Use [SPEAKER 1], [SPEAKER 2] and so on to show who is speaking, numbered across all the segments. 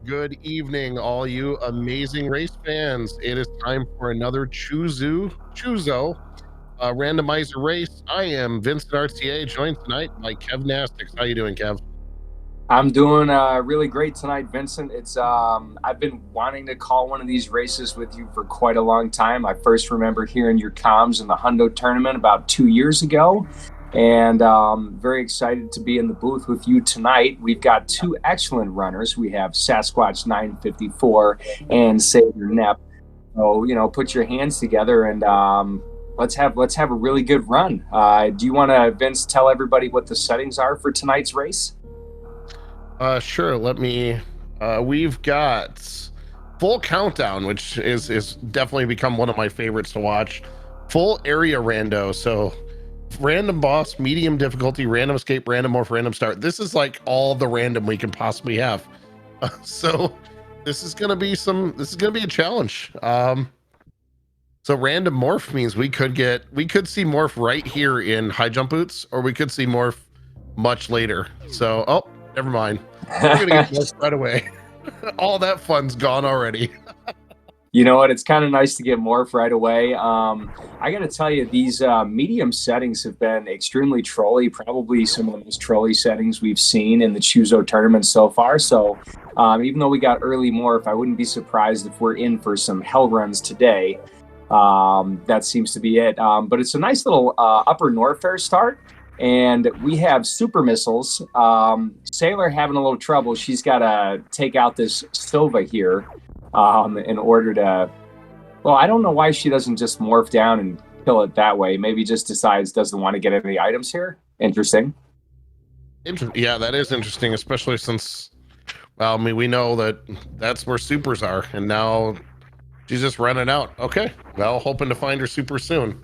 [SPEAKER 1] Good evening, all you amazing race fans. It is time for another Choozo Randomizer race. I am Vincent RTA, joined tonight by Kev Nastix. How you doing, Kev?
[SPEAKER 2] I'm doing really great tonight, Vincent. It's I've been wanting to call one of these races with you for quite a long time. I first remember hearing your comms in the Hundo tournament about 2 years ago, and very excited to be in the booth with you tonight. We've got two excellent runners. We have Sasquatch954 and Savior Nep. So put your hands together and let's have a really good run. Do you want to, Vince, tell everybody what the settings are for tonight's race?
[SPEAKER 1] Sure. Let me. We've got full countdown, which is definitely become one of my favorites to watch. Full area rando, so random boss, medium difficulty, random escape, random morph, random start. This is like all the random we can possibly have. So this is gonna be a challenge. So random morph means we could see morph right here in high jump boots, or we could see morph much later. So never mind. We're gonna get morph right away. All that fun's gone already.
[SPEAKER 2] You know what? It's kind of nice to get morph right away. I got to tell you, these medium settings have been extremely trolly, probably some of the most trolly settings we've seen in the Choozo tournament so far. So even though we got early morph, I wouldn't be surprised if we're in for some hell runs today. That seems to be it. But it's a nice little upper Norfair start. And we have super missiles. Sailor having a little trouble. She's got to take out this Silva here in order to... Well, I don't know why she doesn't just morph down and kill it that way. Maybe just decides doesn't want to get any items here. Interesting.
[SPEAKER 1] Yeah, that is interesting, especially since, well, I mean, we know that's where supers are, and now she's just running out. Okay, well, hoping to find her super soon.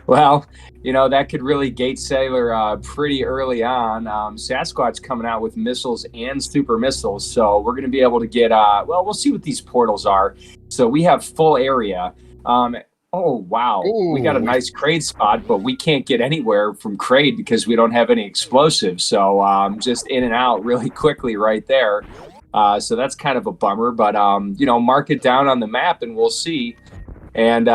[SPEAKER 2] Well, that could really gate Sailor pretty early on. Sasquatch coming out with missiles and super missiles, so we're going to be able to get, well, we'll see what these portals are. So we have full area. Oh, wow. Ooh. We got a nice Kraid spot, but we can't get anywhere from Kraid because we don't have any explosives. So just in and out really quickly right there. So that's kind of a bummer, but, mark it down on the map and we'll see. And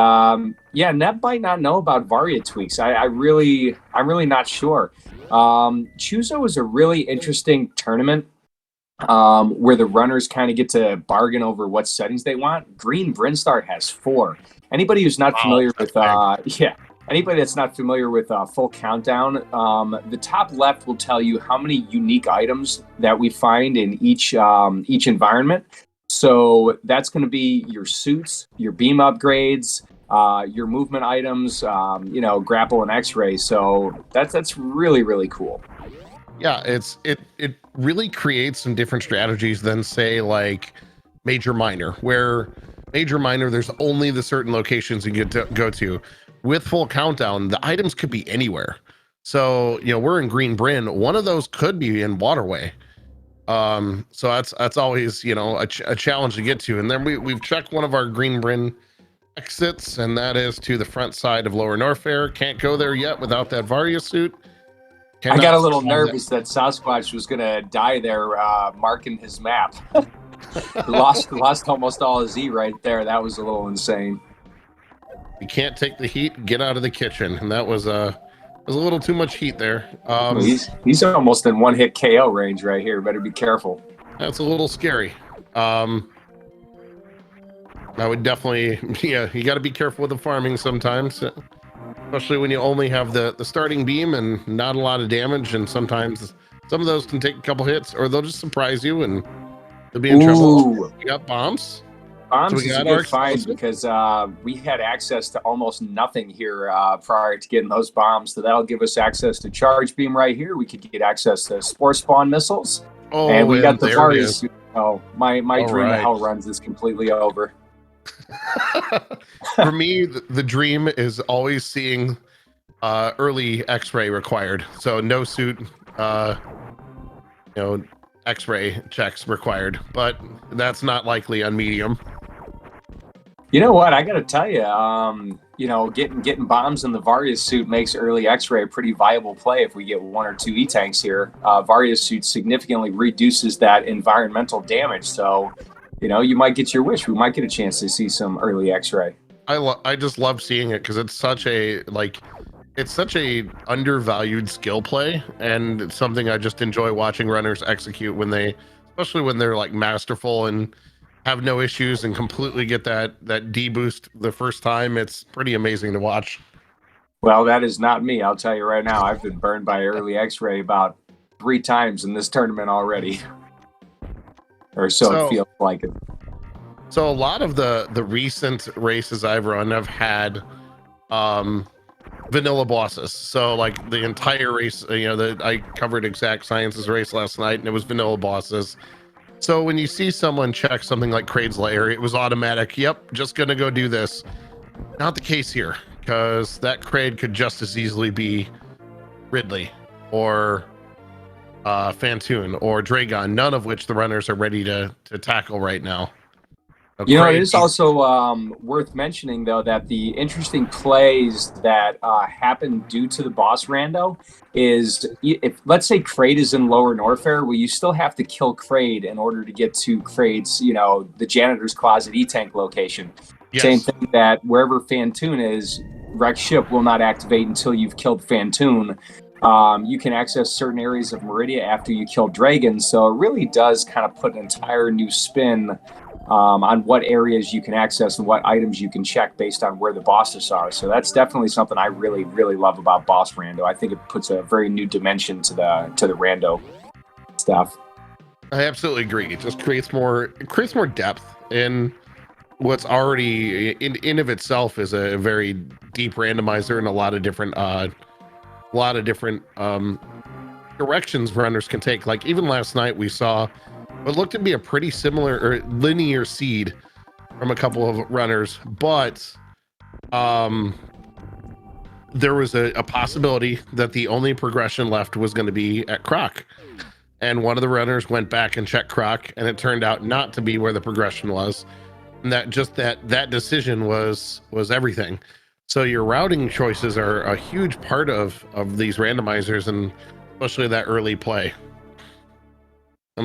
[SPEAKER 2] yeah, Neb might not know about Varia tweaks. I'm really not sure. Choozo is a really interesting tournament where the runners kind of get to bargain over what settings they want. Green Brinstar has 4. Anybody who's not familiar with anybody that's not familiar with full countdown, the top left will tell you how many unique items that we find in each environment. So that's going to be your suits, your beam upgrades, your movement items, grapple and X-ray. So that's really, really cool.
[SPEAKER 1] Yeah, it really creates some different strategies than, say, like Major Minor, where Major Minor, there's only the certain locations you get to go to. With full countdown, the items could be anywhere. So, we're in Green Bryn. One of those could be in Waterway. So that's always, a challenge to get to. And then we've checked one of our Green Bryn exits, and that is to the front side of Lower Norfair. Can't go there yet without that Varia suit.
[SPEAKER 2] I got a little nervous that Sasquatch was going to die there, marking his map. lost almost all his E right there. That was a little insane.
[SPEAKER 1] You can't take the heat, get out of the kitchen. And that was a little too much heat there.
[SPEAKER 2] He's almost in one-hit KO range right here. Better be careful.
[SPEAKER 1] That's a little scary. I would definitely, you got to be careful with the farming sometimes, especially when you only have the starting beam and not a lot of damage. And sometimes some of those can take a couple hits, or they'll just surprise you and you'll be in trouble. You got bombs.
[SPEAKER 2] Bombs is a good find because we had access to almost nothing here prior to getting those bombs. So that'll give us access to charge beam right here. We could get access to spore spawn missiles.
[SPEAKER 1] Oh,
[SPEAKER 2] and we got the Varies. Oh, my dream of hell runs is completely over.
[SPEAKER 1] For me, the dream is always seeing early X-ray required. So no suit, X-ray checks required, but that's not likely on medium.
[SPEAKER 2] You know what? I got to tell you, getting bombs in the Varius suit makes early X-ray a pretty viable play if we get 1 or 2 E-tanks here. Varius suit significantly reduces that environmental damage, so you might get your wish. We might get a chance to see some early X-ray.
[SPEAKER 1] I just love seeing it because it's such a undervalued skill play, and it's something I just enjoy watching runners execute especially when they're like masterful and have no issues and completely get that D boost the first time. It's pretty amazing to watch.
[SPEAKER 2] Well, that is not me. I'll tell you right now. I've been burned by early X-ray about 3 times in this tournament already, or so it feels like it.
[SPEAKER 1] So a lot of the recent races I've run have had vanilla bosses. So like the entire race, I covered Exact Sciences race last night, and it was vanilla bosses. So when you see someone check something like Kraid's Lair, it was automatic. Yep, just gonna go do this. Not the case here, because that Kraid could just as easily be Ridley or Fantoon or Dragon, none of which the runners are ready to tackle right now.
[SPEAKER 2] It is also worth mentioning, though, that the interesting plays that happen due to the boss rando is, if let's say Kraid is in Lower Norfair, well, you still have to kill Kraid in order to get to Kraid's, the janitor's closet E-tank location. Yes. Same thing that wherever Fantoon is, Rex ship will not activate until you've killed Fantoon. You can access certain areas of Meridia after you kill Dragon, so it really does kind of put an entire new spin on what areas you can access and what items you can check based on where the bosses are. So that's definitely something I really, really love about Boss Rando. I think it puts a very new dimension to the Rando stuff.
[SPEAKER 1] I absolutely agree. It just creates more depth in what's already in of itself is a very deep randomizer and a lot of different directions runners can take. Like even last night we saw what looked to be a pretty similar or linear seed from a couple of runners, but there was a possibility that the only progression left was going to be at Croc, and one of the runners went back and checked Croc, and it turned out not to be where the progression was, and that decision was everything. So your routing choices are a huge part of these randomizers, and especially that early play.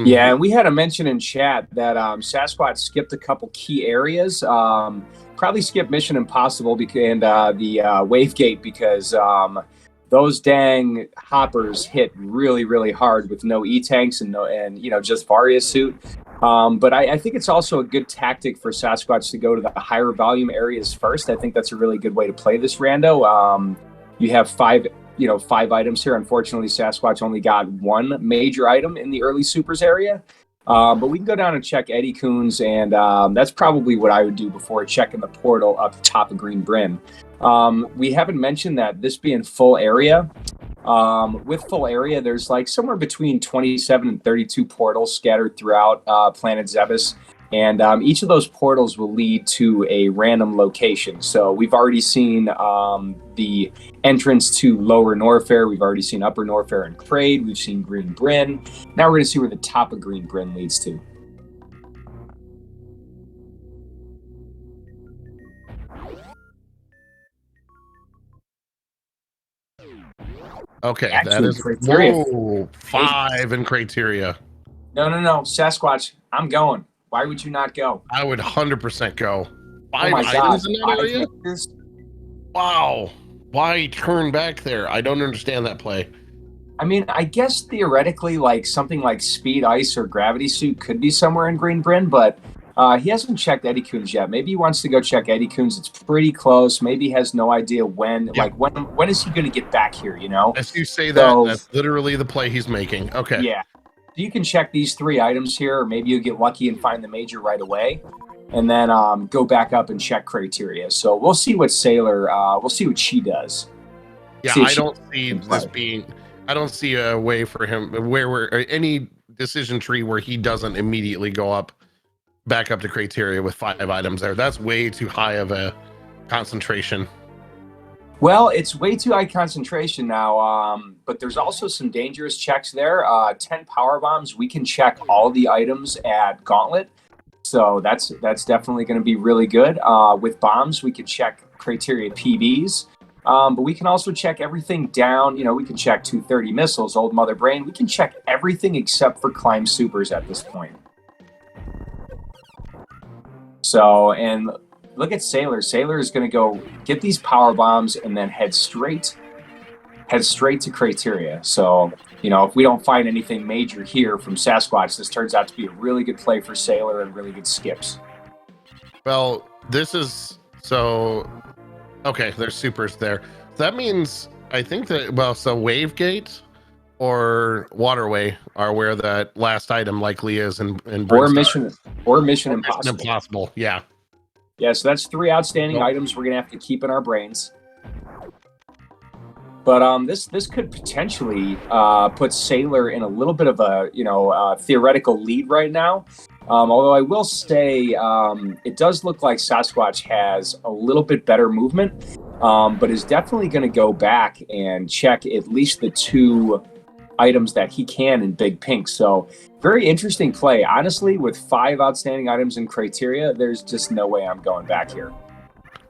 [SPEAKER 2] Yeah, and we had a mention in chat that Sasquatch skipped a couple key areas. Probably skipped Mission Impossible and the Wave Gate because those dang hoppers hit really, really hard with no E-tanks and just Varius suit. But I think it's also a good tactic for Sasquatch to go to the higher volume areas first. I think that's a really good way to play this rando. You have 5 items here. Unfortunately, Sasquatch only got 1 major item in the early supers area. But we can go down and check Eddie Coons, and that's probably what I would do before checking the portal up top of Green Bryn. We haven't mentioned that this being full area. With full area, there's like somewhere between 27 and 32 portals scattered throughout Planet Zebes. And each of those portals will lead to a random location. So we've already seen the entrance to Lower Norfair. We've already seen Upper Norfair and Kraid. We've seen Green Bryn. Now we're going to see where the top of Green Bryn leads to.
[SPEAKER 1] Okay, that is criteria. 5 in criteria.
[SPEAKER 2] No, Sasquatch, I'm going. Why would you not go?
[SPEAKER 1] I would 100% go. 5 items in that area? Wow. Why turn back there? I don't understand that play.
[SPEAKER 2] I mean, I guess theoretically, like something like Speed, Ice, or Gravity Suit could be somewhere in Green Bryn, but he hasn't checked Eddie Coons yet. Maybe he wants to go check Eddie Coons. It's pretty close. Maybe he has no idea when. Yeah. Like, when is he going to get back here,
[SPEAKER 1] As you say that, that's literally the play he's making. Okay.
[SPEAKER 2] Yeah. You can check these 3 items here, or maybe you get lucky and find the major right away, and then go back up and check criteria. So we'll see what Sailor, we'll see what she does.
[SPEAKER 1] Yeah, I don't see this being. I don't see a way for him where any decision tree where he doesn't immediately go back up to criteria with 5 items there. That's way too high of a concentration.
[SPEAKER 2] Well, it's way too high concentration now, but there's also some dangerous checks there. 10 power bombs, we can check all the items at Gauntlet. So that's definitely going to be really good. With bombs, we can check criteria PBs, but we can also check everything down. You know, we can check 230 missiles, old mother brain. We can check everything except for climb supers at this point. So, and look at Sailor. Sailor is going to go get these power bombs and then head straight to criteria. So, you know, if we don't find anything major here from Sasquatch, this turns out to be a really good play for Sailor and really good skips.
[SPEAKER 1] Well, this is so okay. There's supers there. That means I think that so Wave Gate or Waterway are where that last item likely is in
[SPEAKER 2] Mission Impossible.
[SPEAKER 1] Impossible. Yeah.
[SPEAKER 2] Yeah. So that's 3 outstanding items we're gonna have to keep in our brains. But this could potentially put Sailor in a little bit of a theoretical lead right now. Although I will say it does look like Sasquatch has a little bit better movement, but is definitely going to go back and check at least the 2 items that he can in Big Pink. So very interesting play. Honestly, with 5 outstanding items in criteria, there's just no way I'm going back here.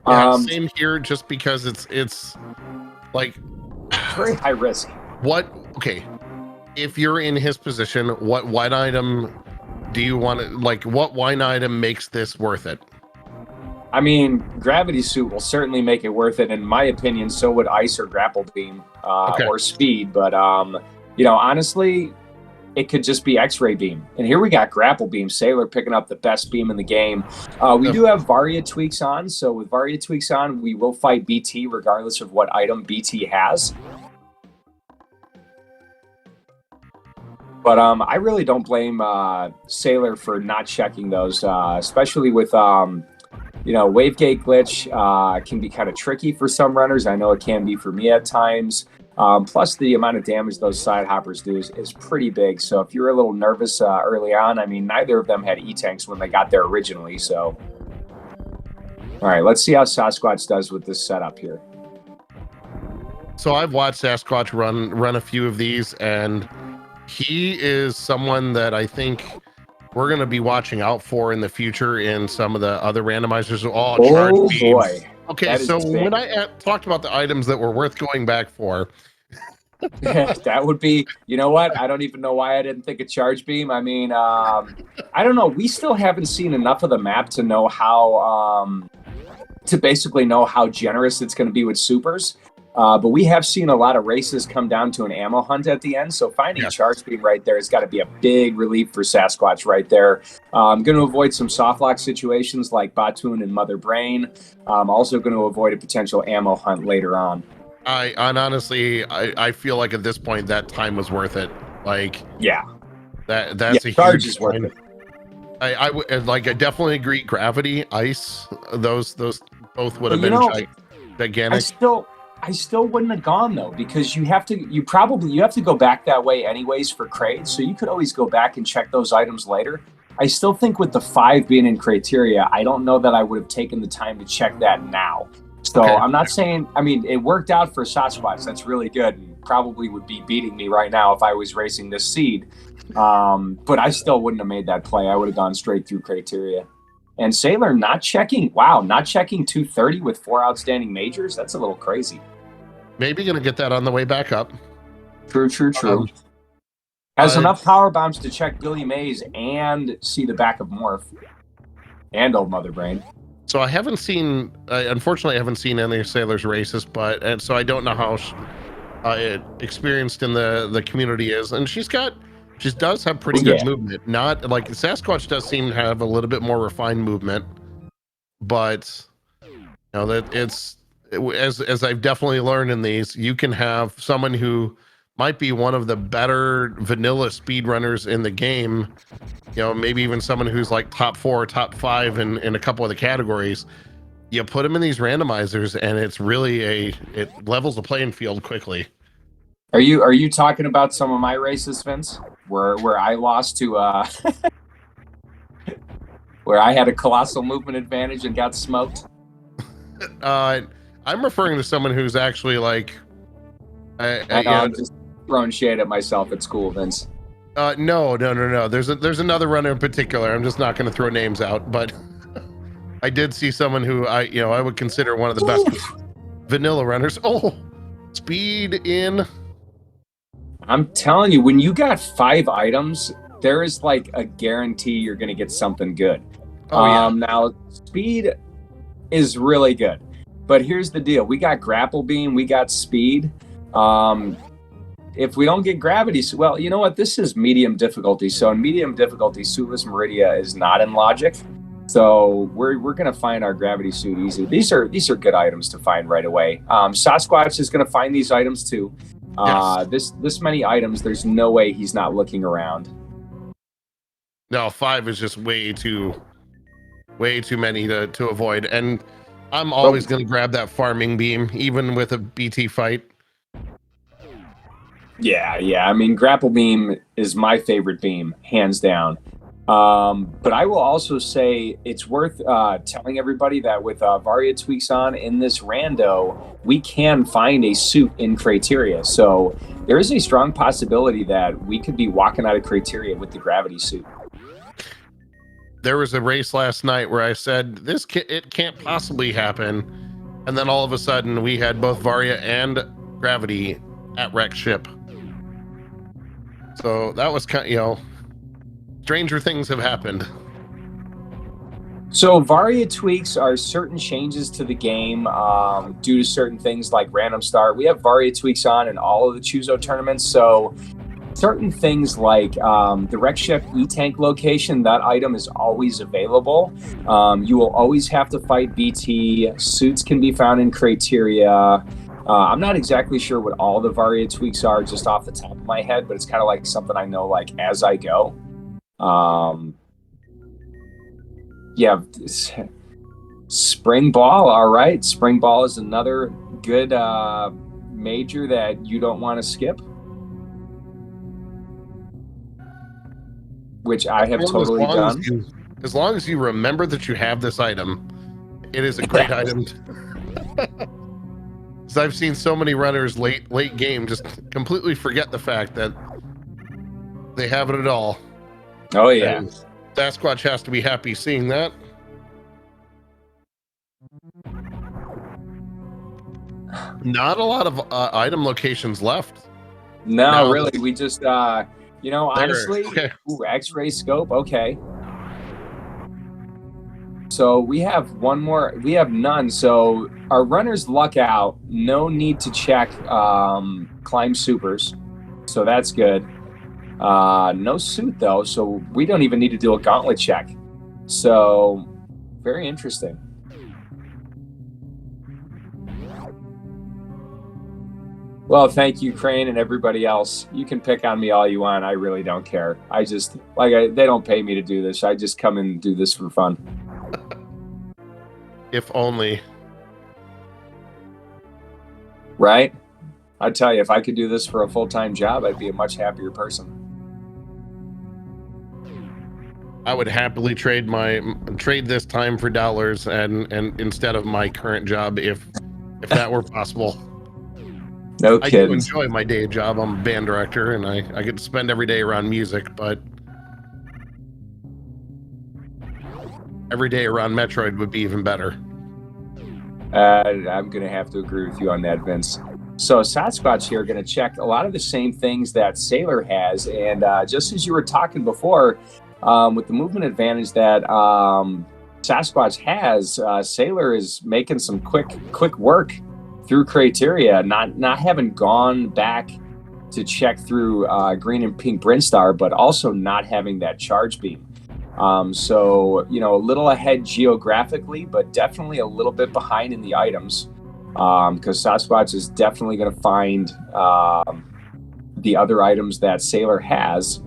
[SPEAKER 1] Yeah, same here. Just because it's like
[SPEAKER 2] very high risk.
[SPEAKER 1] Okay, if you're in his position, what white item do you want to, like, what wine item makes this worth it?
[SPEAKER 2] I mean, gravity suit will certainly make it worth it. In my opinion, so would ice or grapple beam or speed. But, you know, honestly, it could just be X-ray beam. And here we got grapple beam. Sailor picking up the best beam in the game. We do have Varia tweaks on. So with Varia tweaks on, we will fight BT regardless of what item BT has. But I really don't blame Sailor for not checking those, especially with, you know, Wave Gate glitch can be kind of tricky for some runners. I know it can be for me at times. Plus, the amount of damage those side hoppers do is pretty big. So if you're a little nervous early on, I mean, neither of them had E-tanks when they got there originally. So, all right, let's see how Sasquatch does with this setup here.
[SPEAKER 1] So I've watched Sasquatch run a few of these, and he is someone that I think we're going to be watching out for in the future in some of the other randomizers. Charge beams.
[SPEAKER 2] Boy.
[SPEAKER 1] Okay, so when I talked about the items that were worth going back for,
[SPEAKER 2] that would be, you know what? I don't even know why I didn't think of charge beam. I mean, I don't know. We still haven't seen enough of the map to know how, to basically know how generous it's going to be with supers. But we have seen a lot of races come down to an ammo hunt at the end. So finding charge beam right there has got to be a big relief for Sasquatch right there. I'm going to avoid some soft lock situations like Batoon and Mother Brain. I'm also going to avoid a potential ammo hunt later on.
[SPEAKER 1] And honestly, I feel like at this point that time was worth it. Like, that's a
[SPEAKER 2] charge
[SPEAKER 1] huge
[SPEAKER 2] is worth it.
[SPEAKER 1] I definitely agree. Gravity, ice, those both would have been gigantic.
[SPEAKER 2] I still wouldn't have gone though, because you have to go back that way anyways for crates. So you could always go back and check those items later. I still think with the 5 being in criteria, I don't know that I would have taken the time to check that now. So I'm not saying, I mean, it worked out for Sasquatch. That's really good, and probably would be beating me right now if I was racing this seed. But I still wouldn't have made that play. I would have gone straight through criteria. And Sailor not checking 230 with 4 outstanding majors. That's a little crazy.
[SPEAKER 1] Maybe gonna get that on the way back up.
[SPEAKER 2] True. Has enough power bombs to check Billy Mays and see the back of Morph and Old Mother Brain.
[SPEAKER 1] So I haven't seen, unfortunately, I haven't seen any of Sailor's races, and so I don't know how experienced in the community is. And she does have pretty good movement. Not like Sasquatch does seem to have a little bit more refined movement, but you know that it's as I've definitely learned in these, you can have someone who might be one of the better vanilla speedrunners in the game, you know, maybe even someone who's like top 4 or top 5 in a couple of the categories. You put them in these randomizers and it's really it levels the playing field quickly.
[SPEAKER 2] Are you talking about some of my races, Vince, where I lost to where I had a colossal movement advantage and got smoked?
[SPEAKER 1] I'm referring to someone who's actually like
[SPEAKER 2] I'm just throwing shade at myself at school, Vince.
[SPEAKER 1] No. There's another runner in particular. I'm just not going to throw names out, but I did see someone who I would consider one of the best vanilla runners. Oh, speed in.
[SPEAKER 2] I'm telling you, when you got 5 items, there is like a guarantee you're going to get something good.
[SPEAKER 1] Oh yeah.
[SPEAKER 2] Now, speed is really good, but here's the deal: we got grapple beam, we got speed. If we don't get gravity, well, you know what? This is medium difficulty. So in medium difficulty, Suitless Meridia is not in logic. So we're gonna find our gravity suit easy. These are good items to find right away. Sasquatch is gonna find these items too.
[SPEAKER 1] Yes.
[SPEAKER 2] This many items, there's no way he's not looking around.
[SPEAKER 1] No, 5 is just way too many to avoid, and I'm always going to grab that farming beam, even with a BT fight.
[SPEAKER 2] Yeah. I mean, grapple beam is my favorite beam, hands down. But I will also say it's worth telling everybody that with Varia tweaks on in this rando, we can find a suit in Criteria. So there is a strong possibility that we could be walking out of Criteria with the gravity suit.
[SPEAKER 1] There was a race last night where I said it can't possibly happen, and then all of a sudden we had both Varia and Gravity at wreck ship. So that was kind of, stranger things have happened.
[SPEAKER 2] So Varia tweaks are certain changes to the game due to certain things like random start. We have Varia tweaks on in all of the Choozo tournaments. So certain things like the wreck ship E-tank location, that item is always available. You will always have to fight BT. Suits can be found in Criteria. I'm not exactly sure what all the Varia tweaks are just off the top of my head, but it's kind of like something I know like as I go. Yeah, Spring Ball. All right, Spring Ball is another good major that you don't want to skip, which I have totally done.
[SPEAKER 1] As long as you remember that you have this item, it is a great item. Because I've seen so many runners late game just completely forget the fact that they have it at all.
[SPEAKER 2] Oh yeah.
[SPEAKER 1] And Sasquatch has to be happy seeing that. Not a lot of item locations left.
[SPEAKER 2] No, really. We just, honestly,
[SPEAKER 1] okay.
[SPEAKER 2] Ooh, X-ray scope. Okay. So we have one more. We have none. So our runners luck out. No need to check climb supers. So that's good. No suit though, so we don't even need to do a gauntlet check. So very interesting. Well, thank you, Crane, and everybody else. You can pick on me all you want. I really don't care. I just they don't pay me to do this. I just come and do this for fun.
[SPEAKER 1] If only.
[SPEAKER 2] Right? I tell you, if I could do this for a full-time job, I'd be a much happier person.
[SPEAKER 1] I would happily trade this time for dollars and instead of my current job if that were possible.
[SPEAKER 2] No kidding.
[SPEAKER 1] I do enjoy my day job. I'm a band director and I get to spend every day around music, but every day around Metroid would be even better.
[SPEAKER 2] I'm going to have to agree with you on that, Vince. So Sasquatch here going to check a lot of the same things that Sailor has. And just as you were talking before, with the movement advantage that Sasquatch has, Sailor is making some quick work through Criteria, not having gone back to check through green and pink Brinstar, but also not having that charge beam. So, a little ahead geographically, but definitely a little bit behind in the items, because Sasquatch is definitely going to find the other items that Sailor has.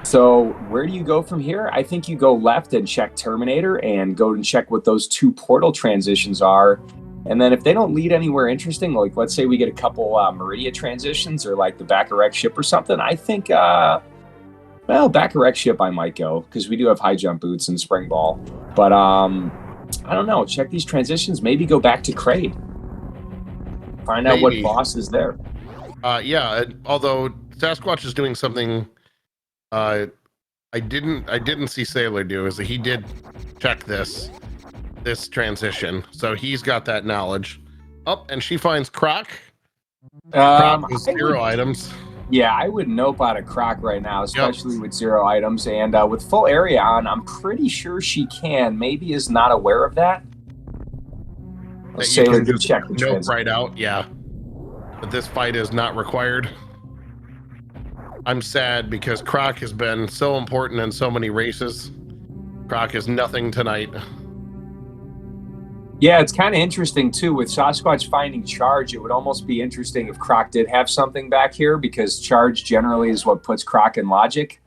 [SPEAKER 2] So where do you go from here? I think you go left and check Terminator and go and check what those 2 portal transitions are. And then if they don't lead anywhere interesting, like let's say we get a couple Meridia transitions or like the back of wreck ship or something, I think, back of wreck ship I might go because we do have high jump boots and spring ball. But I don't know. Check these transitions. Maybe go back to Kraid. Find out what boss is there.
[SPEAKER 1] Yeah, although Sasquatch is doing something I didn't see Sailor do is that he did check this transition, so he's got that knowledge. Oh, and she finds Croc. Croc with 0 items.
[SPEAKER 2] Yeah, I would nope out of Croc right now, especially with 0 items. And with full area on, I'm pretty sure she can. Maybe is not aware of that. Sailor did check the
[SPEAKER 1] nope right out, yeah. But this fight is not required. I'm sad because Croc has been so important in so many races. Croc is nothing tonight.
[SPEAKER 2] Yeah, it's kind of interesting too with Sasquatch finding Charge. It would almost be interesting if Croc did have something back here, because Charge generally is what puts Croc in logic.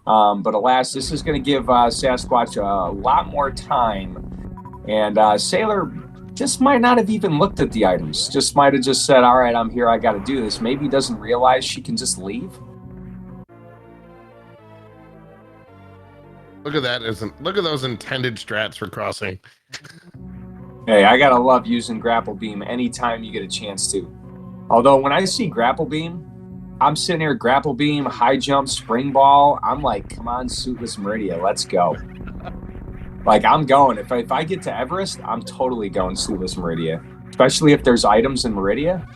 [SPEAKER 2] But alas, this is going to give Sasquatch a lot more time, and Sailor just might not have even looked at the items. Just might have just said, "All right, I'm here. I got to do this." Maybe doesn't realize she can just leave.
[SPEAKER 1] Look at that! Look at those intended strats for crossing.
[SPEAKER 2] Hey, I gotta love using grapple beam anytime you get a chance to. Although when I see grapple beam, I'm sitting here grapple beam, high jump, spring ball. I'm like, come on, Suitless Meridia, let's go. Like, I'm going. If I get to Everest, I'm totally going Suitless Meridia. Especially if there's items in Meridia.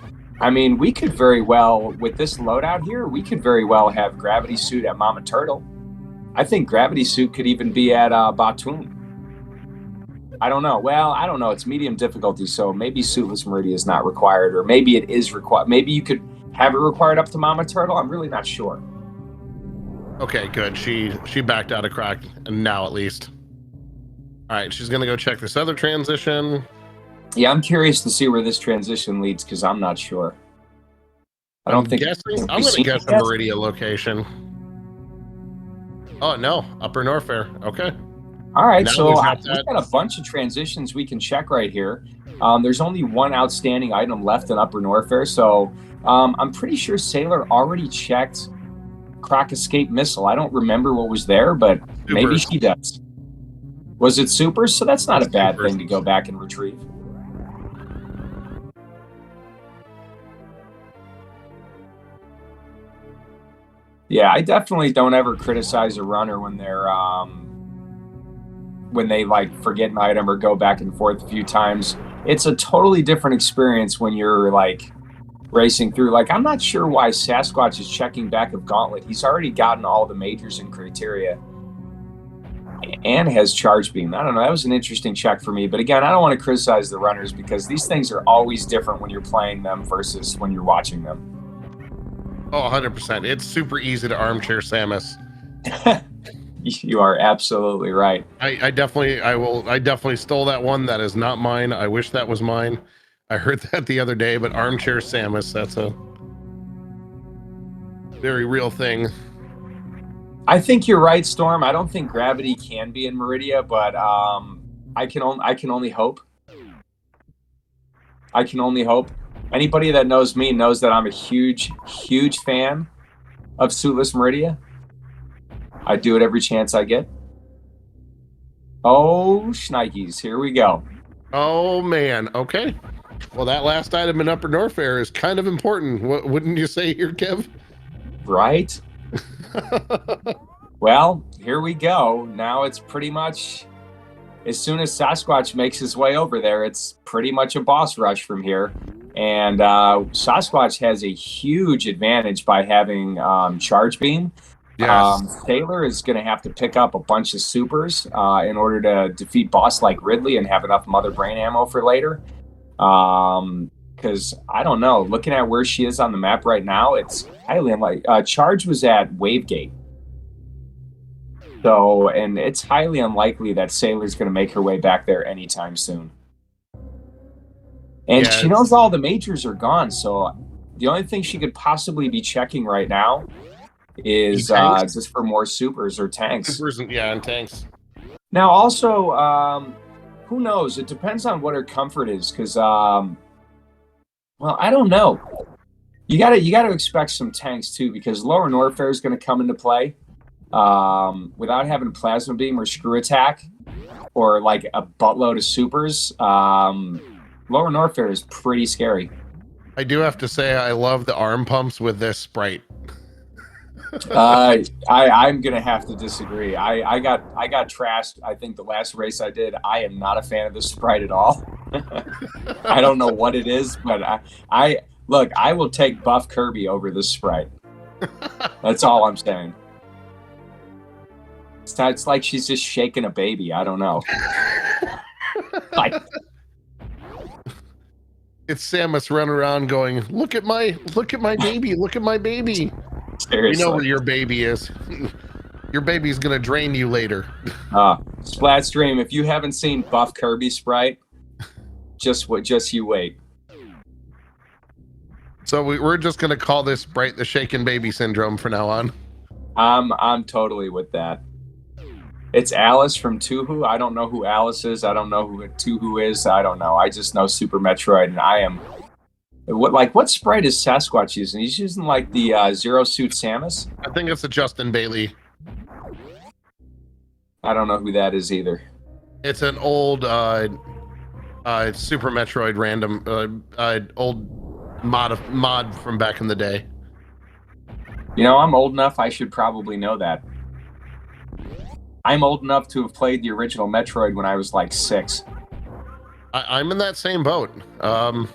[SPEAKER 2] I mean, we could very well, with this loadout here, we could very well have Gravity Suit at Mama Turtle. I think Gravity Suit could even be at Batoon. I don't know. Well, I don't know. It's medium difficulty, so maybe Suitless Meridia is not required, or maybe it is required. Maybe you could have it required up to Mama Turtle. I'm really not sure.
[SPEAKER 1] Okay, good. She backed out of Croc, and now at least. All right, she's gonna go check this other transition.
[SPEAKER 2] Yeah, I'm curious to see where this transition leads, because I'm not sure. I'm gonna guess the
[SPEAKER 1] Meridia location. Oh no, Upper Norfair. Okay.
[SPEAKER 2] All right, so we've got a bunch of transitions we can check right here. There's only one outstanding item left in Upper Norfair, so I'm pretty sure Sailor already checked Croc Escape Missile. I don't remember what was there, but maybe she does. Was it Super? So that's not a bad thing to go back and retrieve. Yeah, I definitely don't ever criticize a runner when they're when they like forget an item or go back and forth a few times. It's a totally different experience when you're like racing through. Like, I'm not sure why Sasquatch is checking back of Gauntlet. He's already gotten all the majors and criteria and has Charge Beam. I don't know. That was an interesting check for me. But again, I don't want to criticize the runners, because these things are always different when you're playing them versus when you're watching them.
[SPEAKER 1] Oh, 100%. It's super easy to armchair Samus.
[SPEAKER 2] You are absolutely right.
[SPEAKER 1] I definitely stole that one. That is not mine. I wish that was mine. I heard that the other day, but armchair Samus, that's a very real thing.
[SPEAKER 2] I think you're right, Storm. I don't think Gravity can be in Meridia, but I can only hope. I can only hope. Anybody that knows me knows that I'm a huge fan of Suitless Meridia. I do it every chance I get. Oh, shnikes. Here we go.
[SPEAKER 1] Oh, man. Okay. Well, that last item in Upper Norfair is kind of important. Wouldn't you say here, Kev?
[SPEAKER 2] Right. Well, here we go. Now it's pretty much, as soon as Sasquatch makes his way over there, it's pretty much a boss rush from here. And Sasquatch has a huge advantage by having Charge Beam. Yes. Taylor is going to have to pick up a bunch of supers in order to defeat boss like Ridley and have enough Mother Brain ammo for later. Because I don't know, looking at where she is on the map right now, it's highly unlikely. Charge was at Wavegate. So, and it's highly unlikely that Sailor's going to make her way back there anytime soon. And she knows all the majors are gone, so the only thing she could possibly be checking right now is just for more supers or tanks.
[SPEAKER 1] Supers, and tanks.
[SPEAKER 2] Now, also, who knows? It depends on what her comfort is, because, well, I don't know. You gotta expect some tanks too, because Lower Norfair is going to come into play. Without having Plasma Beam or Screw Attack, or like a buttload of supers, Lower Norfair is pretty scary.
[SPEAKER 1] I do have to say, I love the arm pumps with this sprite.
[SPEAKER 2] I'm gonna have to disagree. I got trashed. I think the last race I did. I am not a fan of the sprite at all. I don't know what it is, but I look. I will take Buff Kirby over this sprite. That's all I'm saying. It's like she's just shaking a baby. I don't know. Like,
[SPEAKER 1] it's Samus running around going, look at my baby, look at my baby.
[SPEAKER 2] seriously.
[SPEAKER 1] You know where your baby is. Your baby's gonna drain you later.
[SPEAKER 2] Splatstream, if you haven't seen Buff Kirby sprite, just you wait.
[SPEAKER 1] So we're just gonna call this sprite the shaken baby syndrome from now on.
[SPEAKER 2] I'm totally with that. It's Alice from Touhou. I don't know who Alice is. I don't know who Touhou is. I don't know. I just know Super Metroid, and I am. What sprite is Sasquatch using? He's using like the Zero Suit Samus.
[SPEAKER 1] I think it's a Justin Bailey.
[SPEAKER 2] I don't know who that is either.
[SPEAKER 1] It's an old Super Metroid random old mod from back in the day.
[SPEAKER 2] You know, I'm old enough. I should probably know that. I'm old enough to have played the original Metroid when I was like 6.
[SPEAKER 1] I'm in that same boat. I'm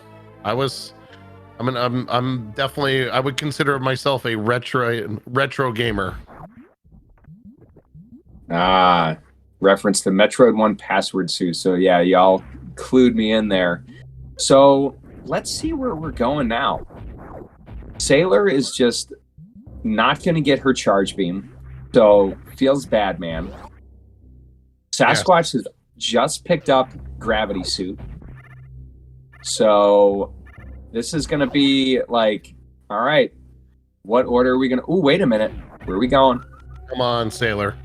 [SPEAKER 1] definitely. I would consider myself a retro gamer.
[SPEAKER 2] Reference to Metroid 1 password suit. So yeah, y'all clued me in there. So let's see where we're going now. Sailor is just not going to get her charge beam. So feels bad, man. Sasquatch has just picked up gravity suit. So this is going to be like, all right, what order are we going to... Oh, wait a minute. Where are we going?
[SPEAKER 1] Come on, Sailor.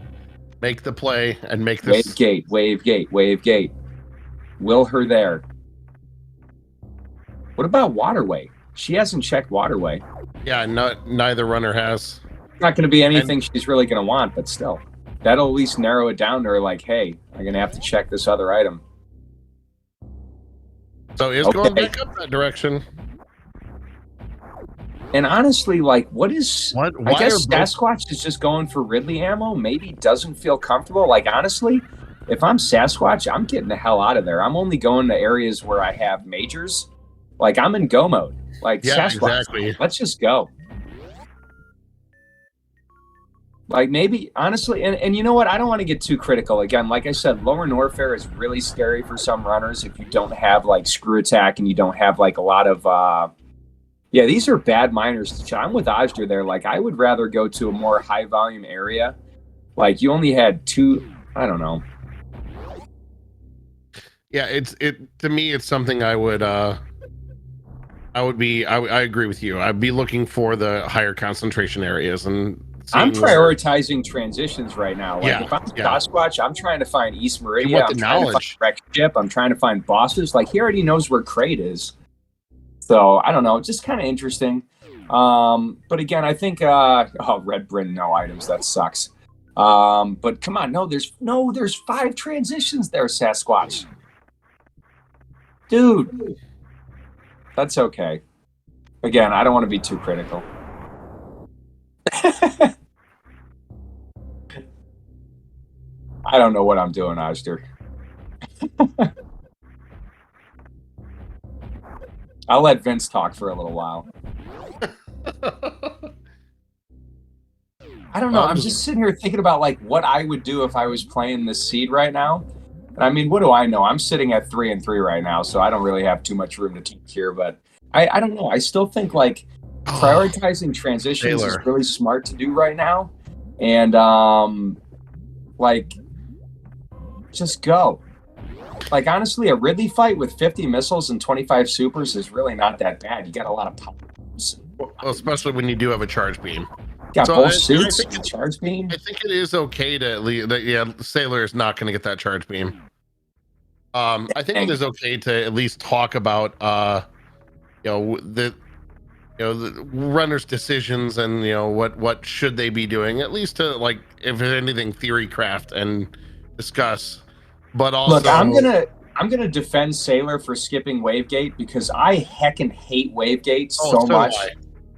[SPEAKER 1] Make the play and make this...
[SPEAKER 2] Wave gate. Will her there. What about Waterway? She hasn't checked Waterway.
[SPEAKER 1] Yeah, neither runner has.
[SPEAKER 2] It's not going to be anything she's really going to want, but still. That'll at least narrow it down to her, like, hey, I'm going to have to check this other item.
[SPEAKER 1] So it's going back up that direction.
[SPEAKER 2] And honestly, like, I guess Sasquatch is just going for Ridley ammo. Maybe doesn't feel comfortable. Like, honestly, if I'm Sasquatch, I'm getting the hell out of there. I'm only going to areas where I have majors. Like, I'm in go mode. Like,
[SPEAKER 1] yeah,
[SPEAKER 2] Sasquatch,
[SPEAKER 1] exactly.
[SPEAKER 2] Let's just go. Like, maybe, honestly, and you know what? I don't want to get too critical. Again, like I said, Lower Norfair is really scary for some runners if you don't have, like, screw attack and you don't have, like, a lot of... Yeah, these are bad miners. I'm with Ojder there. Like, I would rather go to a more high-volume area. Like, you only had 2... I don't know.
[SPEAKER 1] Yeah, to me, it's something I agree with you. I'd be looking for the higher concentration areas and...
[SPEAKER 2] I'm prioritizing transitions right now. Like, if I'm Sasquatch, I'm trying to find East Meridian. I'm trying to find Wreck Ship. I'm trying to find bosses. Like, he already knows where Crate is. So, I don't know. Just kind of interesting. But again, I think... Red Bryn, no items. That sucks. But come on. There's 5 transitions there, Sasquatch. Dude. That's okay. Again, I don't want to be too critical. I don't know what I'm doing, Ojder. I'll let Vince talk for a little while. I don't know. I'm just sitting here thinking about like what I would do if I was playing this seed right now. I mean, what do I know? I'm sitting at 3-3 right now, so I don't really have too much room to talk here. But I don't know. I still think like prioritizing transitions is really smart to do right now, and like just go. Like honestly, a Ridley fight with 50 missiles and 25 supers is really not that bad. You got a lot of power.
[SPEAKER 1] Well, especially when you do have a charge beam.
[SPEAKER 2] Got both suits. I think charge beam.
[SPEAKER 1] I think it is okay to leave. Yeah, Sailor is not going to get that charge beam. I think it is okay to at least talk about the runner's decisions and what should they be doing, at least to like if anything theory craft and discuss. But also,
[SPEAKER 2] look, I'm gonna defend Sailor for skipping Wavegate because I heckin' hate Wavegate so much,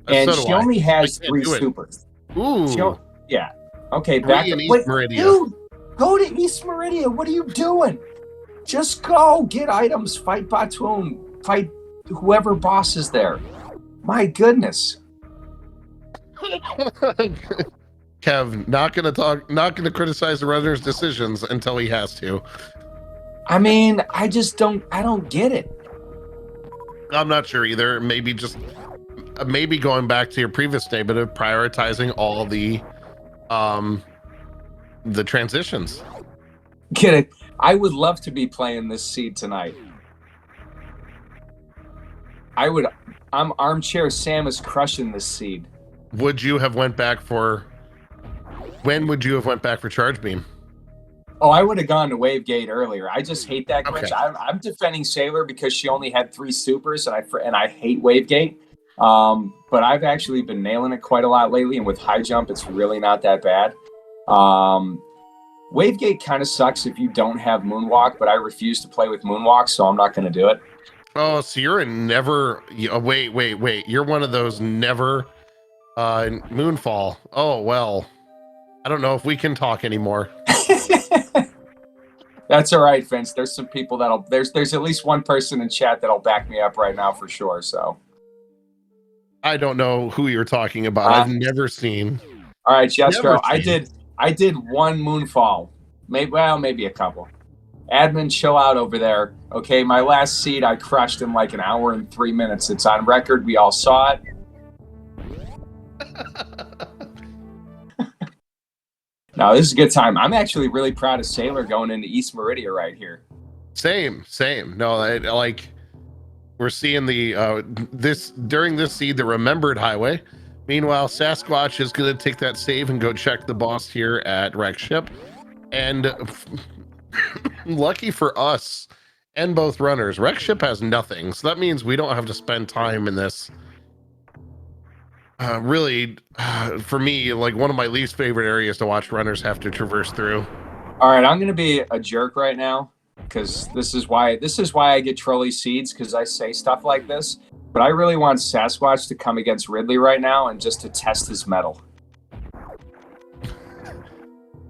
[SPEAKER 2] and she only has 3 supers.
[SPEAKER 1] Ooh.
[SPEAKER 2] Yeah. Okay, back
[SPEAKER 1] Three
[SPEAKER 2] up.
[SPEAKER 1] in East
[SPEAKER 2] Wait,
[SPEAKER 1] Meridia.
[SPEAKER 2] dude, go to East Meridia. What are you doing? Just go get items, fight Batoon, fight whoever boss is there. My goodness.
[SPEAKER 1] Kev, not gonna criticize the runner's decisions until he has to.
[SPEAKER 2] I mean, I don't get it.
[SPEAKER 1] I'm not sure either. Maybe going back to your previous statement of prioritizing all the transitions.
[SPEAKER 2] Get it? I would love to be playing this seed tonight. I'm armchair Sam is crushing this seed.
[SPEAKER 1] When would you have went back for charge beam?
[SPEAKER 2] Oh, I would have gone to Wave Gate earlier. I just hate that glitch.
[SPEAKER 1] Okay.
[SPEAKER 2] I'm defending Sailor because she only had 3 supers, and I hate Wave Gate. But I've actually been nailing it quite a lot lately, and with high jump, it's really not that bad. Wave Gate kind of sucks if you don't have Moonwalk, but I refuse to play with Moonwalk, so I'm not going to do it.
[SPEAKER 1] Oh, so you're a never. Wait. You're one of those never Moonfall. Oh well. I don't know if we can talk anymore.
[SPEAKER 2] That's all right, Vince. There's some people there's at least one person in chat that'll back me up right now for sure. So
[SPEAKER 1] I don't know who you're talking about. I've never seen.
[SPEAKER 2] All right, Jethro. I did one Moonfall. Maybe a couple. Admin, chill out over there. Okay, my last seed I crushed in like an hour and 3 minutes. It's on record. We all saw it. No, this is a good time. I'm actually really proud of Sailor going into East Meridia right here.
[SPEAKER 1] Same. No, we're seeing the during this seed, the Remembered Highway. Meanwhile, Sasquatch is going to take that save and go check the boss here at Wreck Ship. And lucky for us and both runners, Wreck Ship has nothing. So that means we don't have to spend time in this. Really, for me, like one of my least favorite areas to watch runners have to traverse through.
[SPEAKER 2] All right, I'm going to be a jerk right now because this is why I get trolley seeds, because I say stuff like this. But I really want Sasquatch to come against Ridley right now and just to test his mettle.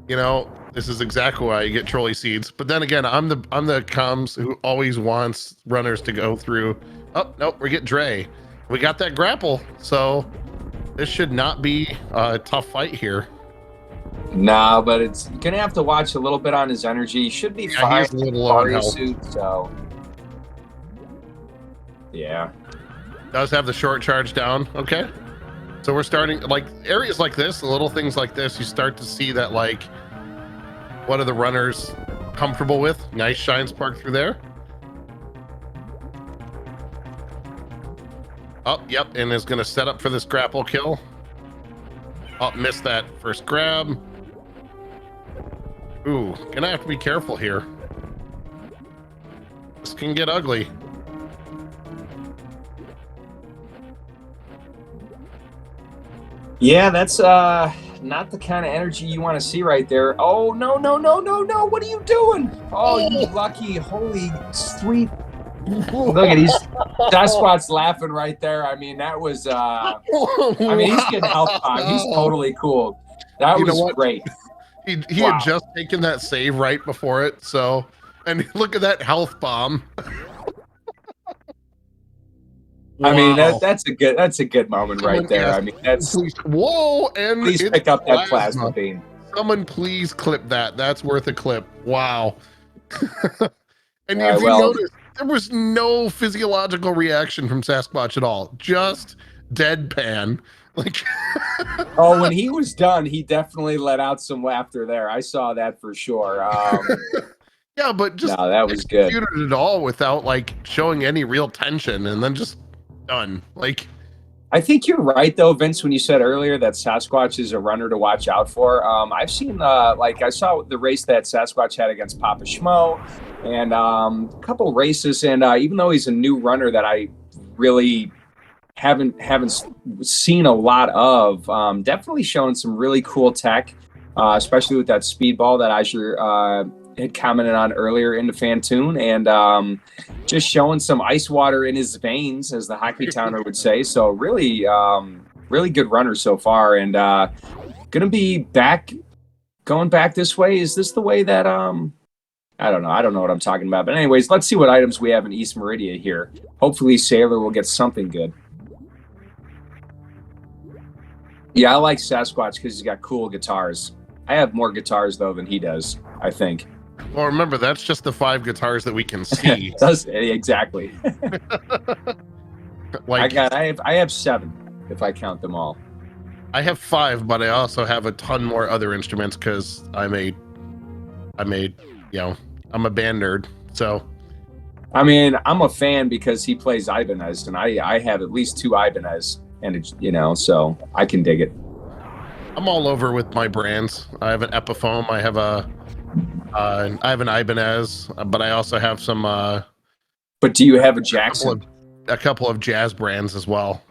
[SPEAKER 1] You know, this is exactly why you get trolley seeds. But then again, I'm the comms who always wants runners to go through. Oh nope, we get Dre. We got that grapple, so this should not be a tough fight here.
[SPEAKER 2] No, but it's gonna have to watch a little bit on his energy. He should be fine.
[SPEAKER 1] He's a little low on health.
[SPEAKER 2] Suit, so yeah.
[SPEAKER 1] Does have the short charge down. Okay. So we're starting, like, areas like this, little things like this, you start to see that, like, what are the runners comfortable with? Nice shine spark through there. Oh, yep, and is going to set up for this grapple kill. Oh, missed that first grab. Ooh, gonna have to be careful here. This can get ugly.
[SPEAKER 2] Yeah, that's not the kind of energy you want to see right there. Oh, no. What are you doing? Oh, you lucky, holy, sweet. Look at these Sasquatch laughing right there. I mean, that was, he's getting health on. He's totally cool. That was great.
[SPEAKER 1] He had just taken that save right before it. So, and look at that health bomb.
[SPEAKER 2] I mean, that's a good moment right there. I mean, that's
[SPEAKER 1] whoa, and
[SPEAKER 2] please pick up that plasma beam.
[SPEAKER 1] Someone please clip that. That's worth a clip. Wow. And if you notice, there was no physiological reaction from Sasquatch at all. Just deadpan. Like
[SPEAKER 2] oh, when he was done, he definitely let out some laughter there. I saw that for sure.
[SPEAKER 1] Yeah, but just
[SPEAKER 2] that was good.
[SPEAKER 1] Executed it all without like showing any real tension, and then just done. Like,
[SPEAKER 2] I think you're right though, Vince, when you said earlier that Sasquatch is a runner to watch out for. I've seen I saw the race that Sasquatch had against Papa Schmo, and a couple races, and even though he's a new runner that I really haven't seen a lot of, definitely showing some really cool tech, especially with that speedball that Azure had commented on earlier in the Fantoon, and just showing some ice water in his veins, as the hockey towner would say. So really really good runner so far, and gonna be going back this way. Is this the way that I don't know. I don't know what I'm talking about. But anyways, let's see what items we have in East Meridia here. Hopefully Sailor will get something good. Yeah, I like Sasquatch because he's got cool guitars. I have more guitars, though, than he does, I think.
[SPEAKER 1] Well, remember, that's just the 5 guitars that we can see.
[SPEAKER 2] Exactly.
[SPEAKER 1] Like,
[SPEAKER 2] I have 7, if I count them all.
[SPEAKER 1] I have 5, but I also have a ton more other instruments because I'm a band nerd. So,
[SPEAKER 2] I mean, I'm a fan because he plays Ibanez, and I have at least 2 Ibanez, and so I can dig it.
[SPEAKER 1] I'm all over with my brands. I have an Epiphone. I have an Ibanez, but I also have some.
[SPEAKER 2] But do you have a Jackson?
[SPEAKER 1] A couple of jazz brands as well.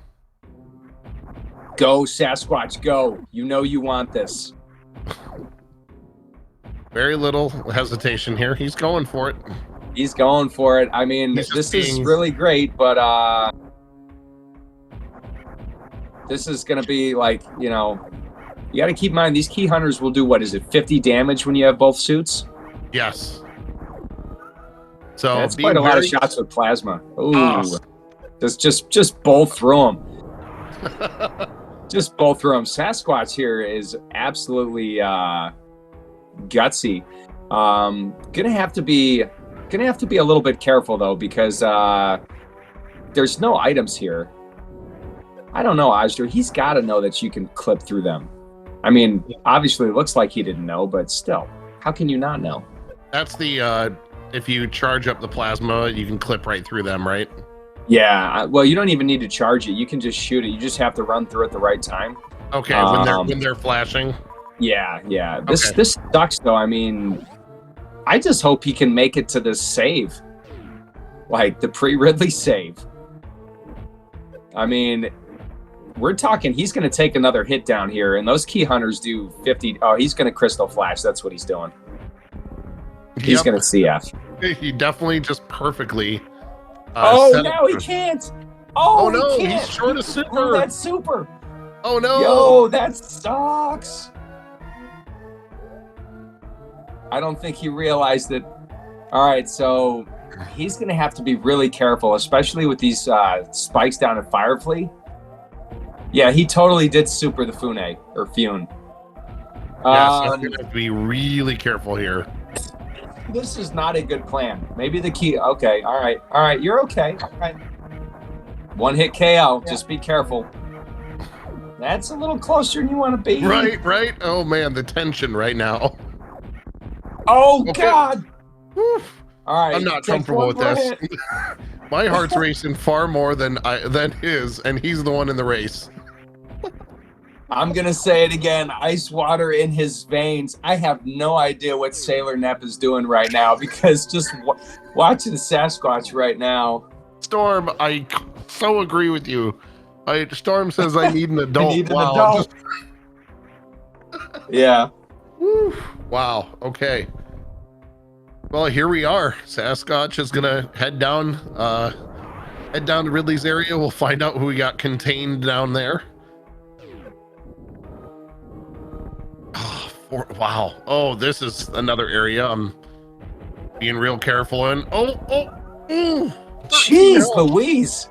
[SPEAKER 2] Go Sasquatch, go! You know you want this.
[SPEAKER 1] Very little hesitation here. He's going for it.
[SPEAKER 2] He's going for it. I mean, this is really great, but this is going to be like, you got to keep in mind, these key hunters will do, what is it, 50 damage when you have both suits?
[SPEAKER 1] Yes. So
[SPEAKER 2] that's quite a lot of shots with plasma. Ooh. Just both through them. Just both through them. Sasquatch here is absolutely gutsy. Gonna have to be a little bit careful though, because there's no items here. I don't know, Ajder. He's got to know that you can clip through them. I mean, obviously, it looks like he didn't know, but still, how can you not know?
[SPEAKER 1] That's the if you charge up the plasma, you can clip right through them, right?
[SPEAKER 2] Yeah. Well, you don't even need to charge it. You can just shoot it. You just have to run through at the right time.
[SPEAKER 1] Okay, when they're flashing.
[SPEAKER 2] Yeah. This sucks though. I mean, I just hope he can make it to this save, like the pre-Ridley save. I mean, we're talking he's going to take another hit down here, and those key hunters do 50. Oh, he's going to crystal flash. That's what he's doing. He's going to CF.
[SPEAKER 1] He definitely just perfectly.
[SPEAKER 2] No, he can't. Oh
[SPEAKER 1] no,
[SPEAKER 2] he can't.
[SPEAKER 1] He's short of super.
[SPEAKER 2] That's super.
[SPEAKER 1] Oh no.
[SPEAKER 2] Yo, that sucks. I don't think he realized it. All right, so he's going to have to be really careful, especially with these spikes down at Firefly. Yeah, he totally did super the Fune or Fune.
[SPEAKER 1] Yeah, so I'm going to have to be really careful here.
[SPEAKER 2] This is not a good plan. Maybe the key. Okay, all right. You're okay. All right. One hit KO. Yeah. Just be careful. That's a little closer than you want to be.
[SPEAKER 1] Right. Oh man, the tension right now.
[SPEAKER 2] Oh okay. God.
[SPEAKER 1] Oof.
[SPEAKER 2] All right.
[SPEAKER 1] I'm not comfortable with this. My heart's racing far more than his, and he's the one in the race.
[SPEAKER 2] I'm going to say it again. Ice water in his veins. I have no idea what Sailor Nepp is doing right now, because just watching Sasquatch right now.
[SPEAKER 1] Storm, I so agree with you. Storm says I need an adult.
[SPEAKER 2] I need an adult. Yeah.
[SPEAKER 1] Woo. Wow. Okay. Well, here we are. Sasquatch is gonna head down to Ridley's area. We'll find out who we got contained down there. Oh, wow. Oh, this is another area I'm being real careful in.
[SPEAKER 2] Jeez Louise.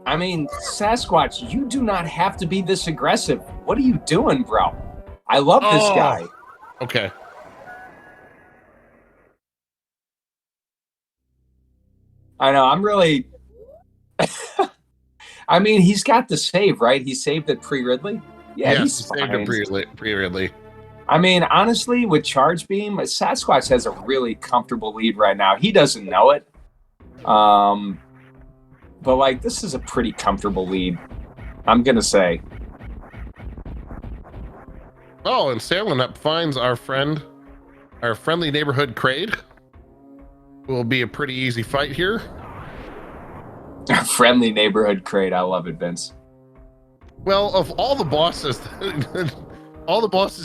[SPEAKER 2] I mean, Sasquatch, you do not have to be this aggressive. What are you doing, bro? I love this guy.
[SPEAKER 1] Okay.
[SPEAKER 2] I know, I'm really... I mean, he's got the save, right? He saved it pre-Ridley? Yeah, he's
[SPEAKER 1] saved it pre-Ridley.
[SPEAKER 2] I mean, honestly, with Charge Beam, Sasquatch has a really comfortable lead right now. He doesn't know it. But, like, this is a pretty comfortable lead, I'm going to say.
[SPEAKER 1] Oh, and Sailing Up finds our friendly neighborhood Kraid. Will be a pretty easy fight here.
[SPEAKER 2] Friendly neighborhood Kraid. I love it, Vince.
[SPEAKER 1] Well, of all the bosses,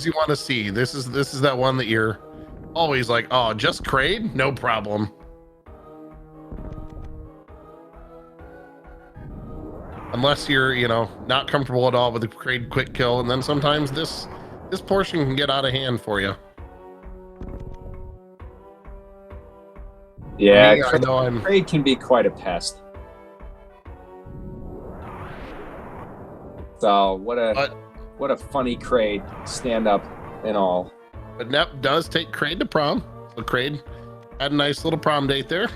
[SPEAKER 1] you want to see, this is that one that you're always like, oh, just Kraid? No problem. unless you're, you know, not comfortable at all with the Kraid quick kill, and then sometimes this portion can get out of hand for you.
[SPEAKER 2] Yeah,
[SPEAKER 1] Me, I know
[SPEAKER 2] Kraid can be quite a pest. So what a funny Kraid, stand up and all.
[SPEAKER 1] But Nep does take Kraid to prom, so Kraid had a nice little prom date there.